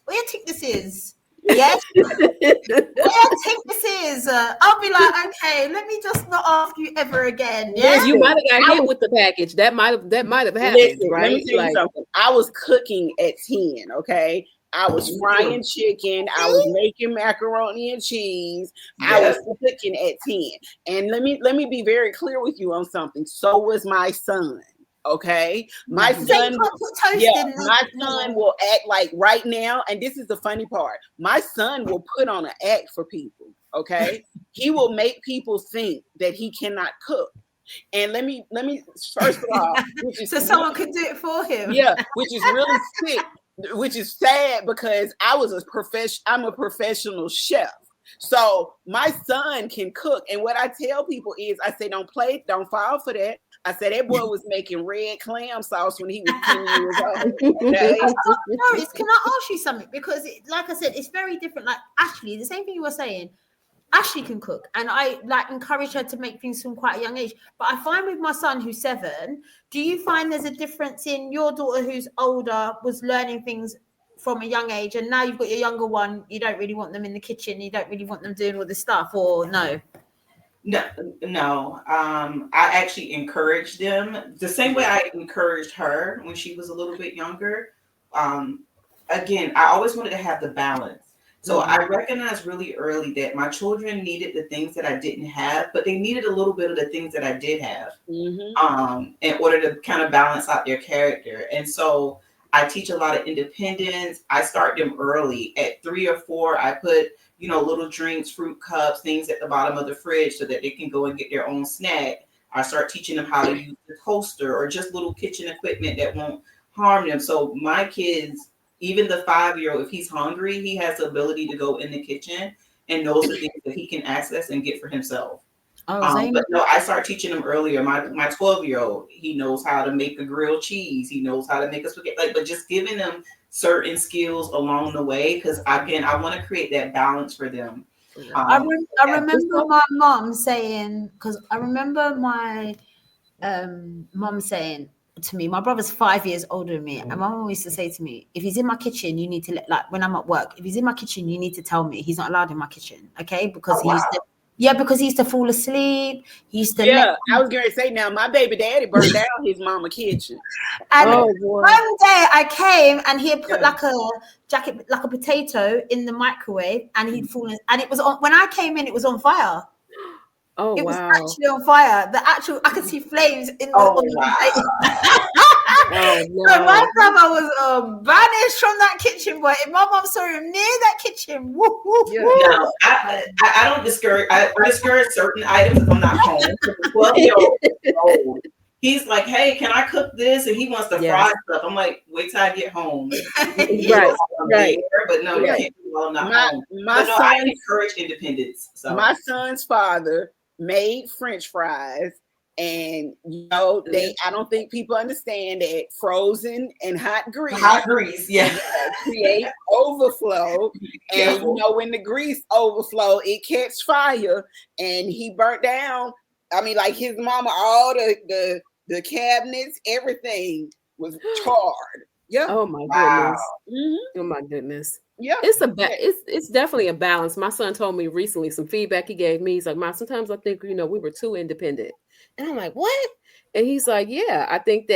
what do you think this is? Yes. What do you think this is? I'll be like, okay, let me just not ask you ever again. Yeah, you might have got hit with the package. That might have happened. Listen, right? Let me tell you something. I was cooking at 10. Okay. I was frying chicken. I was making macaroni and cheese. I was cooking at 10. And let me be very clear with you on something. So was my son. Okay. My son will act like right now, and this is the funny part. My son will put on an act for people. Okay. He will make people think that he cannot cook. And let me first of all, so someone could do it for him. Yeah, which is really sick. Which is sad because I'm a professional chef. So my son can cook. And what I tell people is, I say, don't fall for that. I said, that boy was making red clam sauce when he was 10 years old. Okay? Doris, can I ask you something? Because like I said, it's very different. Like Ashley, the same thing you were saying, Ashley can cook, and I like encourage her to make things from quite a young age. But I find with my son who's 7, do you find there's a difference in your daughter who's older was learning things from a young age, and now you've got your younger one, you don't really want them in the kitchen, you don't really want them doing all this stuff, or no? No. I actually encourage them the same way I encouraged her when she was a little bit younger. Again, I always wanted to have the balance. So I recognized really early that my children needed the things that I didn't have, but they needed a little bit of the things that I did have in order to kind of balance out their character. And so I teach a lot of independence. I start them early. At 3 or 4, I put, little drinks, fruit cups, things at the bottom of the fridge so that they can go and get their own snack. I start teaching them how to use the toaster or just little kitchen equipment that won't harm them. So my kids, even the 5-year-old, if he's hungry, he has the ability to go in the kitchen and knows the things that he can access and get for himself. But no, I start teaching him earlier. My 12-year-old, he knows how to make a grilled cheese. He knows how to make a spaghetti. But just giving them certain skills along the way, because again, I want to create that balance for them. I remember my mom saying, because I remember my mom saying to me, my brother's 5 years older than me, and my mom used to say to me, if he's in my kitchen, you need to when I'm at work, if he's in my kitchen, you need to tell me he's not allowed in my kitchen, okay? Because because he used to fall asleep. He used to I was going to say, now my baby daddy burned down his mama kitchen. And one day I came and he had put like a potato in the microwave, and he'd fallen, and it was on, when I came in, it was on fire. It was actually on fire. I could see flames in the So my brother was banished from that kitchen, but if my mom saw him near that kitchen, No, I don't discourage. I discourage certain items if I'm not home. 12-year-old, he's like, "Hey, can I cook this?" And he wants to fry stuff. I'm like, "Wait till I get home." Right. But no, you can't do while I'm not home. I encourage independence. So my son's father made French fries And I don't think people understand that frozen and hot grease create overflow. And when the grease overflow, it catch fire, and he burnt down. I mean, like his mama, all the cabinets, everything was charred. Yeah. Oh my Wow. goodness. Oh my goodness. Yeah. It's definitely a balance. My son told me recently some feedback he gave me. He's like, Mom, sometimes I think, we were too independent. And I'm like, what? And he's like, yeah, I think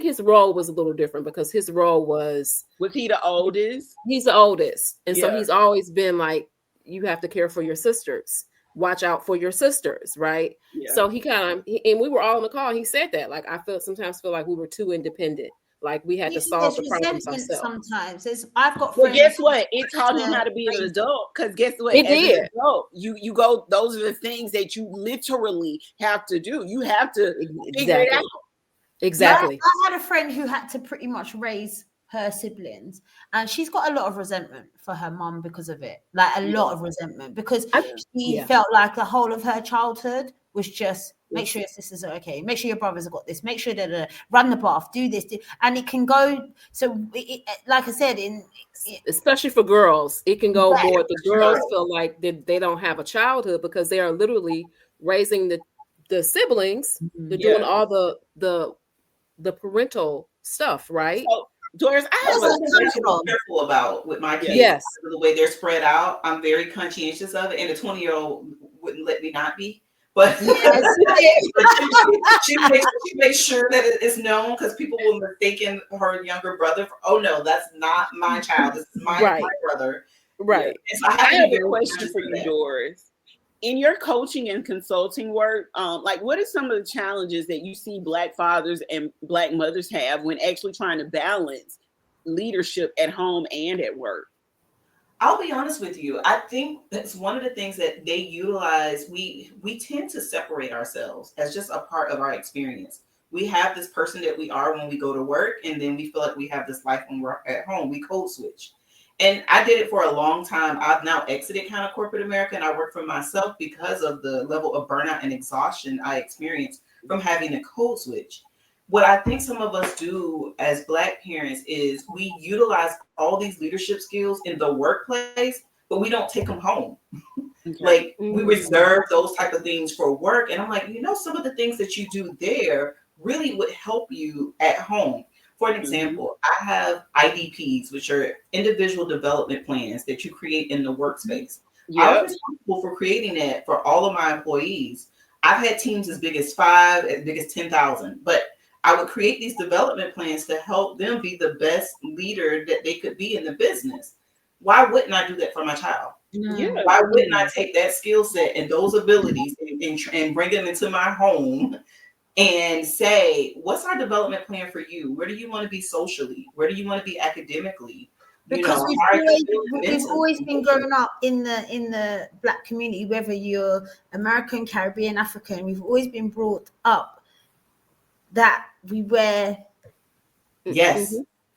his role was a little different, because his role was he the oldest? He's the oldest. And so he's always been like, you have to care for your sisters. Watch out for your sisters, right? Yeah. So he and we were all on the call. He said that, like, I sometimes feel like we were too independent. Like we had to solve the problems ourselves. Sometimes I've got. Well, guess what? It taught him how to be an adult. Because guess what? It did. An adult, you go. Those are the things that you literally have to do. You have to figure it out. Exactly. I had a friend who had to pretty much raise her siblings, and she's got a lot of resentment for her mum because of it. Like a lot of resentment, because she felt like the whole of her childhood was just make sure your sisters are okay, make sure your brothers have got this, make sure that run the bath, do this, and it can go. So, like I said, especially for girls, it can go more. The girls feel like they don't have a childhood because they are literally raising the siblings. They're doing all the parental stuff, right? So, Doris, I have something careful about with my kids. Yes, the way they're spread out, I'm very conscientious of it, and a 20-year-old wouldn't let me not be. But she makes sure that it is known, because people will mistake her younger brother for, oh no, that's not my child. This is my brother. Right. Yeah. So I have a question for you, Doris. In your coaching and consulting work, like what are some of the challenges that you see Black fathers and Black mothers have when actually trying to balance leadership at home and at work? I'll be honest with you. I think that's one of the things that they utilize. We tend to separate ourselves as just a part of our experience. We have this person that we are when we go to work, and then we feel like we have this life when we're at home. We code switch. And I did it for a long time. I've now exited kind of corporate America, and I work for myself because of the level of burnout and exhaustion I experienced from having a code switch. What I think some of us do as Black parents is we utilize all these leadership skills in the workplace, but we don't take them home. Okay. Like we reserve those type of things for work. And I'm like, some of the things that you do there really would help you at home. For an example, I have IDPs, which are individual development plans that you create in the workspace. Yep. I was responsible for creating that for all of my employees. I've had teams as big as 5, as big as 10,000, but I would create these development plans to help them be the best leader that they could be in the business. Why wouldn't I do that for my child? Yeah. Why wouldn't I take that skill set and those abilities and bring them into my home and say, what's our development plan for you? Where do you want to be socially? Where do you want to be academically? Because we've always been growing up in the Black community, whether you're American, Caribbean, African, we've always been brought up that we wear. Yes.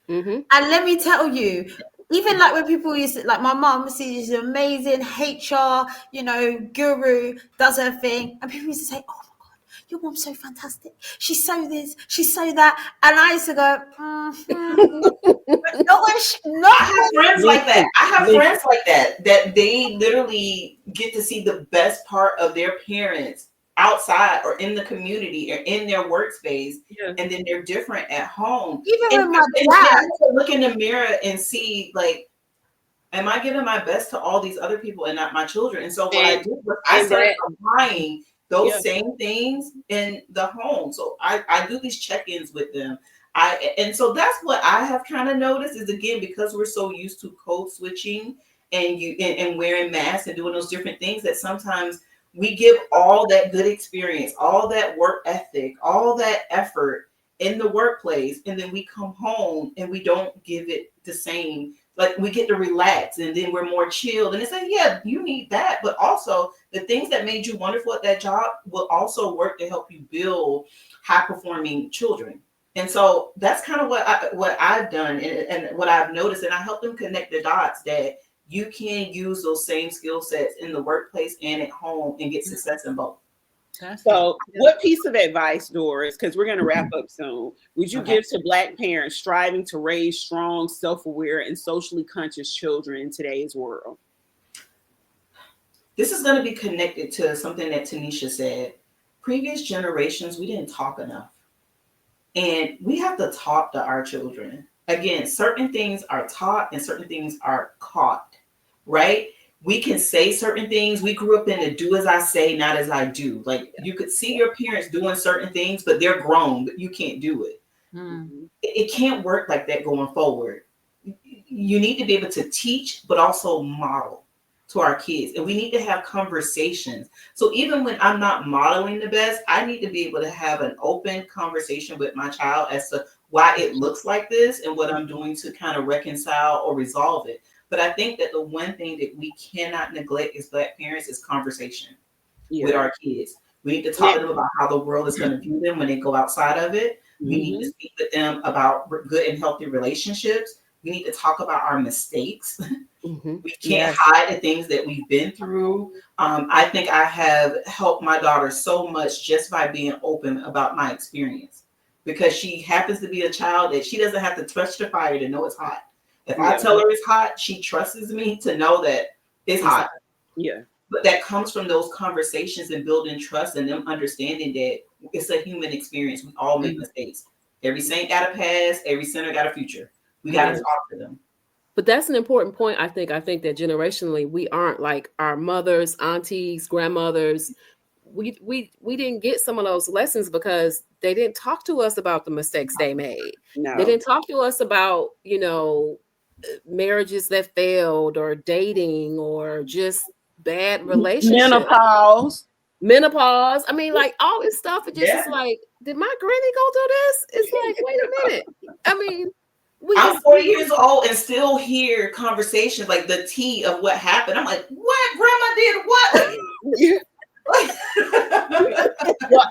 And let me tell you, even like when people used to, like my mom, she's an amazing HR, guru, does her thing, and people used to say, oh my God, your mom's so fantastic. She's so this, she's so that. And I used to go, I have friends like that. That they literally get to see the best part of their parents outside or in the community or in their workspace, and then they're different at home. Even with my dad, look in the mirror and see, like, am I giving my best to all these other people and not my children? And so what I did was I started applying those same things in the home. So I do these check-ins with them. And so that's what I have kind of noticed is, again, because we're so used to code switching and wearing masks and doing those different things, that sometimes we give all that good experience, all that work ethic, all that effort in the workplace, and then we come home and we don't give it the same. Like we get to relax, and then we're more chilled. And it's like, yeah, you need that, but also the things that made you wonderful at that job will also work to help you build high-performing children. And so that's kind of what I've done and what I've noticed, and I help them connect the dots that you can use those same skill sets in the workplace and at home and get success in both. So what piece of advice, Doris, because we're going to wrap up soon, would you give to Black parents striving to raise strong, self-aware, and socially conscious children in today's world? This is going to be connected to something that Tenisha said. Previous generations, we didn't talk enough. And we have to talk to our children. Again, certain things are taught and certain things are caught, right? We can say certain things. We grew up in a do as I say, not as I do. Like you could see your parents doing certain things, but they're grown, but you can't do it. It can't work like that going forward. You need to be able to teach, but also model to our kids. And we need to have conversations. So even when I'm not modeling the best, I need to be able to have an open conversation with my child as to why it looks like this and what I'm doing to kind of reconcile or resolve it. But I think that the one thing that we cannot neglect as Black parents is conversation with our kids. We need to talk to them about how the world is going to view them when they go outside of it. We need to speak with them about good and healthy relationships. We need to talk about our mistakes. We can't hide the things that we've been through. I think I have helped my daughter so much just by being open about my experience, because she happens to be a child that she doesn't have to touch the fire to know it's hot. If I tell her it's hot, she trusts me to know that it's hot. But that comes from those conversations and building trust and them understanding that it's a human experience. We all make mistakes. Every saint got a past. Every sinner got a future. We got to talk to them. But that's an important point. I think that generationally, we aren't like our mothers, aunties, grandmothers. We didn't get some of those lessons because they didn't talk to us about the mistakes they made. They didn't talk to us about, marriages that failed or dating or just bad relationships. Menopause. I mean, like all this stuff. It just is like, did my granny go through this? It's like, wait a minute. I mean, I'm 40 years old and still hear conversations like the tea of what happened. I'm like, what? Grandma did what? Well,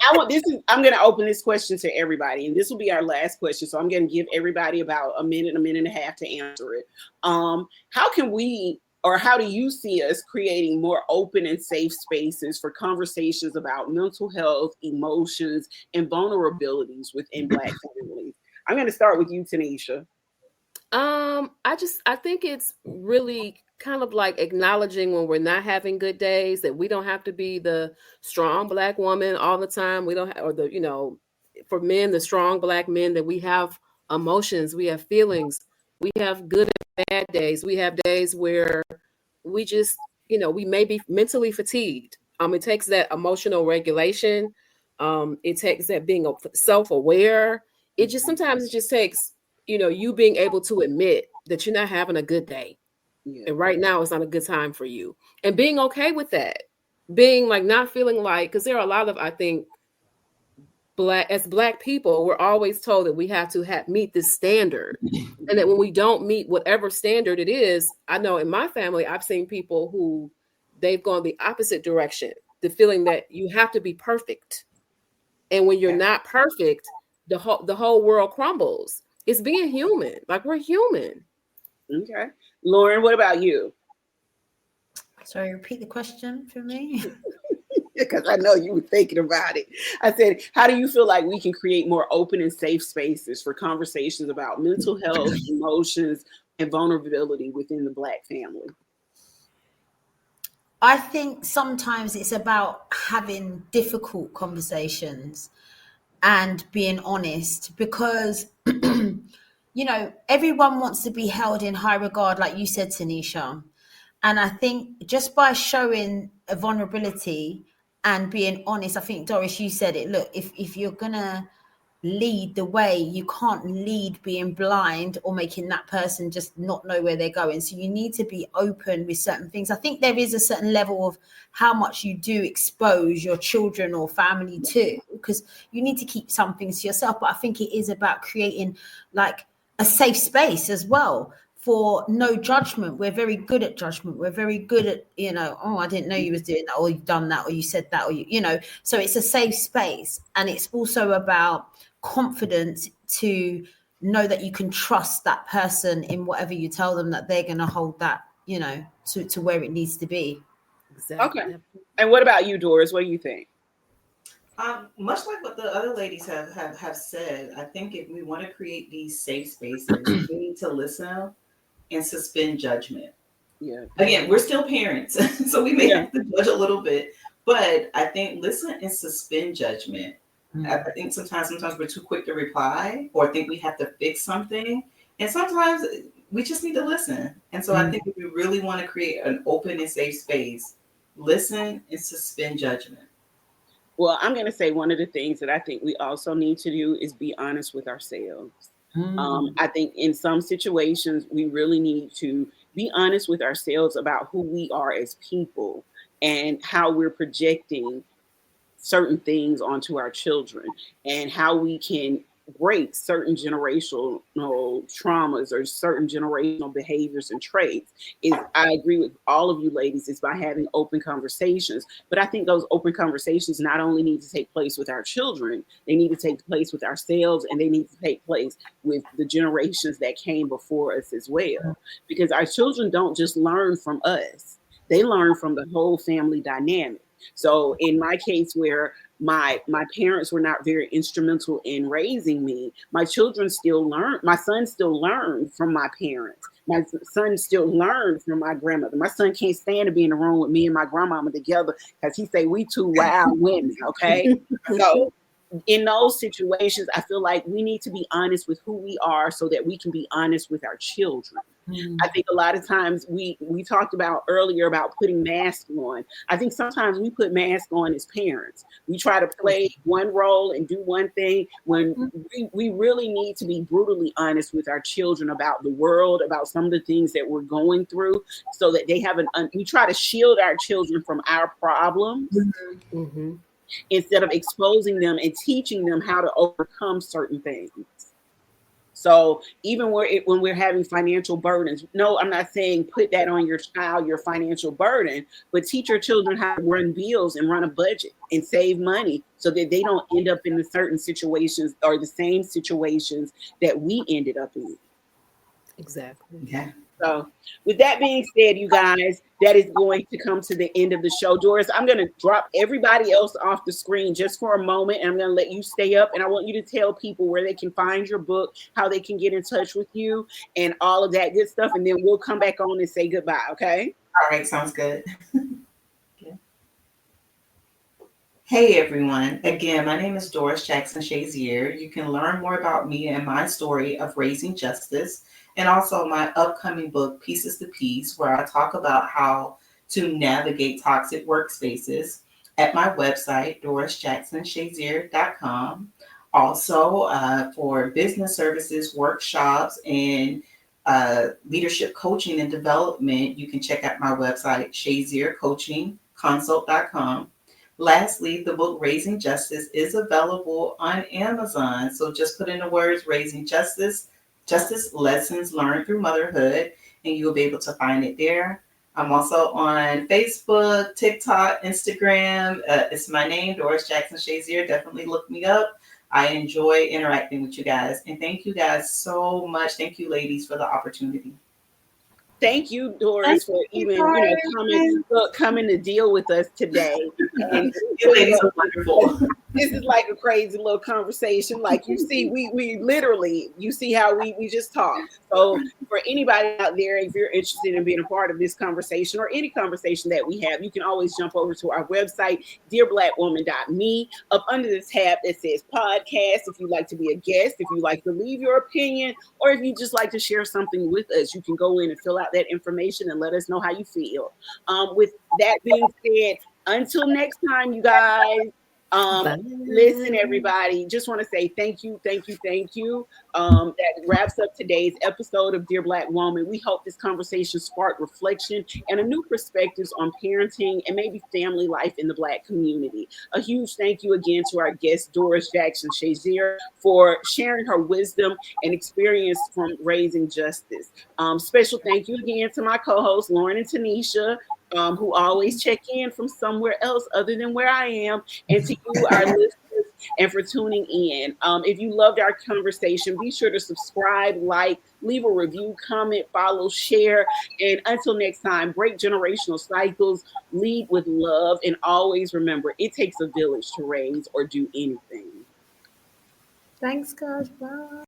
I'm going to open this question to everybody, and this will be our last question. So I'm going to give everybody about a minute and a half to answer it. How can we, or how do you see us creating more open and safe spaces for conversations about mental health, emotions, and vulnerabilities within Black families? I'm going to start with you, Tenisha. I think it's really kind of like acknowledging when we're not having good days, that we don't have to be the strong Black woman all the time. We don't have, or for men, the strong Black men, that we have emotions, we have feelings, we have good and bad days. We have days where we just, we may be mentally fatigued. It takes that emotional regulation. It takes that being self-aware. Sometimes it just takes, you being able to admit that you're not having a good day. And right now it's not a good time for you. And being okay with that. Being like, not feeling like, because there are a lot of, I think, as Black people, we're always told that we have to meet this standard. And that when we don't meet whatever standard it is, I know in my family, I've seen people who they've gone the opposite direction. The feeling that you have to be perfect. And when you're not perfect, the whole world crumbles. It's being human. Like, we're human. Okay. Lauren, what about you? Sorry, repeat the question for me. Because I know you were thinking about it. I said, how do you feel like we can create more open and safe spaces for conversations about mental health, emotions, and vulnerability within the Black family? I think sometimes it's about having difficult conversations and being honest, because everyone wants to be held in high regard, like you said, Tenisha. And I think just by showing a vulnerability and being honest, I think, Doris, you said it. Look, if you're going to lead the way, you can't lead being blind or making that person just not know where they're going. So you need to be open with certain things. I think there is a certain level of how much you do expose your children or family to, because you need to keep some things to yourself. But I think it is about creating like a safe space as well for no judgment. We're very good at judgment. We're very good at, I didn't know you was doing that, or you've done that, or you said that, or so it's a safe space. And it's also about confidence to know that you can trust that person in whatever you tell them, that they're going to hold that, to where it needs to be. Exactly. Okay. And what about you, Doris? What do you think? Much like what the other ladies have said, I think if we want to create these safe spaces, we need to listen and suspend judgment. Yeah. Again, we're still parents, so we may Yeah. have to judge a little bit, but I think listen and suspend judgment. I think sometimes we're too quick to reply or think we have to fix something, and sometimes we just need to listen. And so I think if we really want to create an open and safe space, listen and suspend judgment. Well, I'm going to say one of the things that I think we also need to do is be honest with ourselves. I think in some situations, we really need to be honest with ourselves about who we are as people and how we're projecting certain things onto our children and how we can break certain generational traumas or certain generational behaviors and traits. Is I agree with all of you ladies, is by having open conversations. But I think those open conversations not only need to take place with our children, they need to take place with ourselves, and they need to take place with the generations that came before us as well, because our children don't just learn from us, they learn from the whole family dynamic. So in my case, where my parents were not very instrumental in raising me, my children still learn. My son still learned from my parents. My son still learned from my grandmother. My son can't stand to be in the room with me and my grandmama together because he say we two wild women. Okay, so in those situations, I feel like we need to be honest with who we are so that we can be honest with our children. I think a lot of times we talked about earlier about putting masks on. I think sometimes we put masks on as parents. We try to play one role and do one thing when we really need to be brutally honest with our children about the world, about some of the things that we're going through, so that they have we try to shield our children from our problems instead of exposing them and teaching them how to overcome certain things. So even when we're having financial burdens, no, I'm not saying put that on your child, your financial burden, but teach your children how to run bills and run a budget and save money so that they don't end up in the certain situations or the same situations that we ended up in. Exactly. Yeah. So with that being said, you guys, that is going to come to the end of the show. Doris, I'm going to drop everybody else off the screen just for a moment, and I'm going to let you stay up, and I want you to tell people where they can find your book, how they can get in touch with you, and all of that good stuff, and then we'll come back on and say goodbye, okay? All right, sounds good. Okay. Hey everyone, again, my name is Doris Jackson-Shazier. You can learn more about me and my story of raising justice, and also my upcoming book, Pieces to Peace, where I talk about how to navigate toxic workspaces at my website, dorisjacksonshazier.com. Also, for business services, workshops, and leadership coaching and development, you can check out my website, shaziercoachingconsult.com. Lastly, the book Raising Justice is available on Amazon. So just put in the words Raising Justice, Justice Lessons Learned Through Motherhood, and you'll be able to find it there. I'm also on Facebook, TikTok, Instagram. It's my name, Doris Jackson-Shazier. Definitely look me up. I enjoy interacting with you guys. And thank you guys so much. Thank you, ladies, for the opportunity. Thank you, Doris, for even coming to deal with us today. And you ladies are wonderful. This is like a crazy little conversation. Like you see, we literally, you see how we just talk. So for anybody out there, if you're interested in being a part of this conversation or any conversation that we have, you can always jump over to our website, dearblackwoman.me, up under the tab that says podcast. If you'd like to be a guest, if you'd like to leave your opinion, or if you just like to share something with us, you can go in and fill out that information and let us know how you feel. With that being said, until next time, you guys. Listen, everybody, just want to say thank you. That wraps up today's episode of Dear Black Woman. We hope this conversation sparked reflection and a new perspectives on parenting and maybe family life in the Black community. A huge thank you again to our guest, Doris Jackson-Shazier, for sharing her wisdom and experience from raising justice. Special thank you again to my co-hosts, Lauren and Tenisha, who always check in from somewhere else other than where I am. And to you, our listeners, and for tuning in. If you loved our conversation, be sure to subscribe, like, leave a review, comment, follow, share. And until next time, break generational cycles, lead with love, and always remember it takes a village to raise or do anything. Thanks, guys. Bye.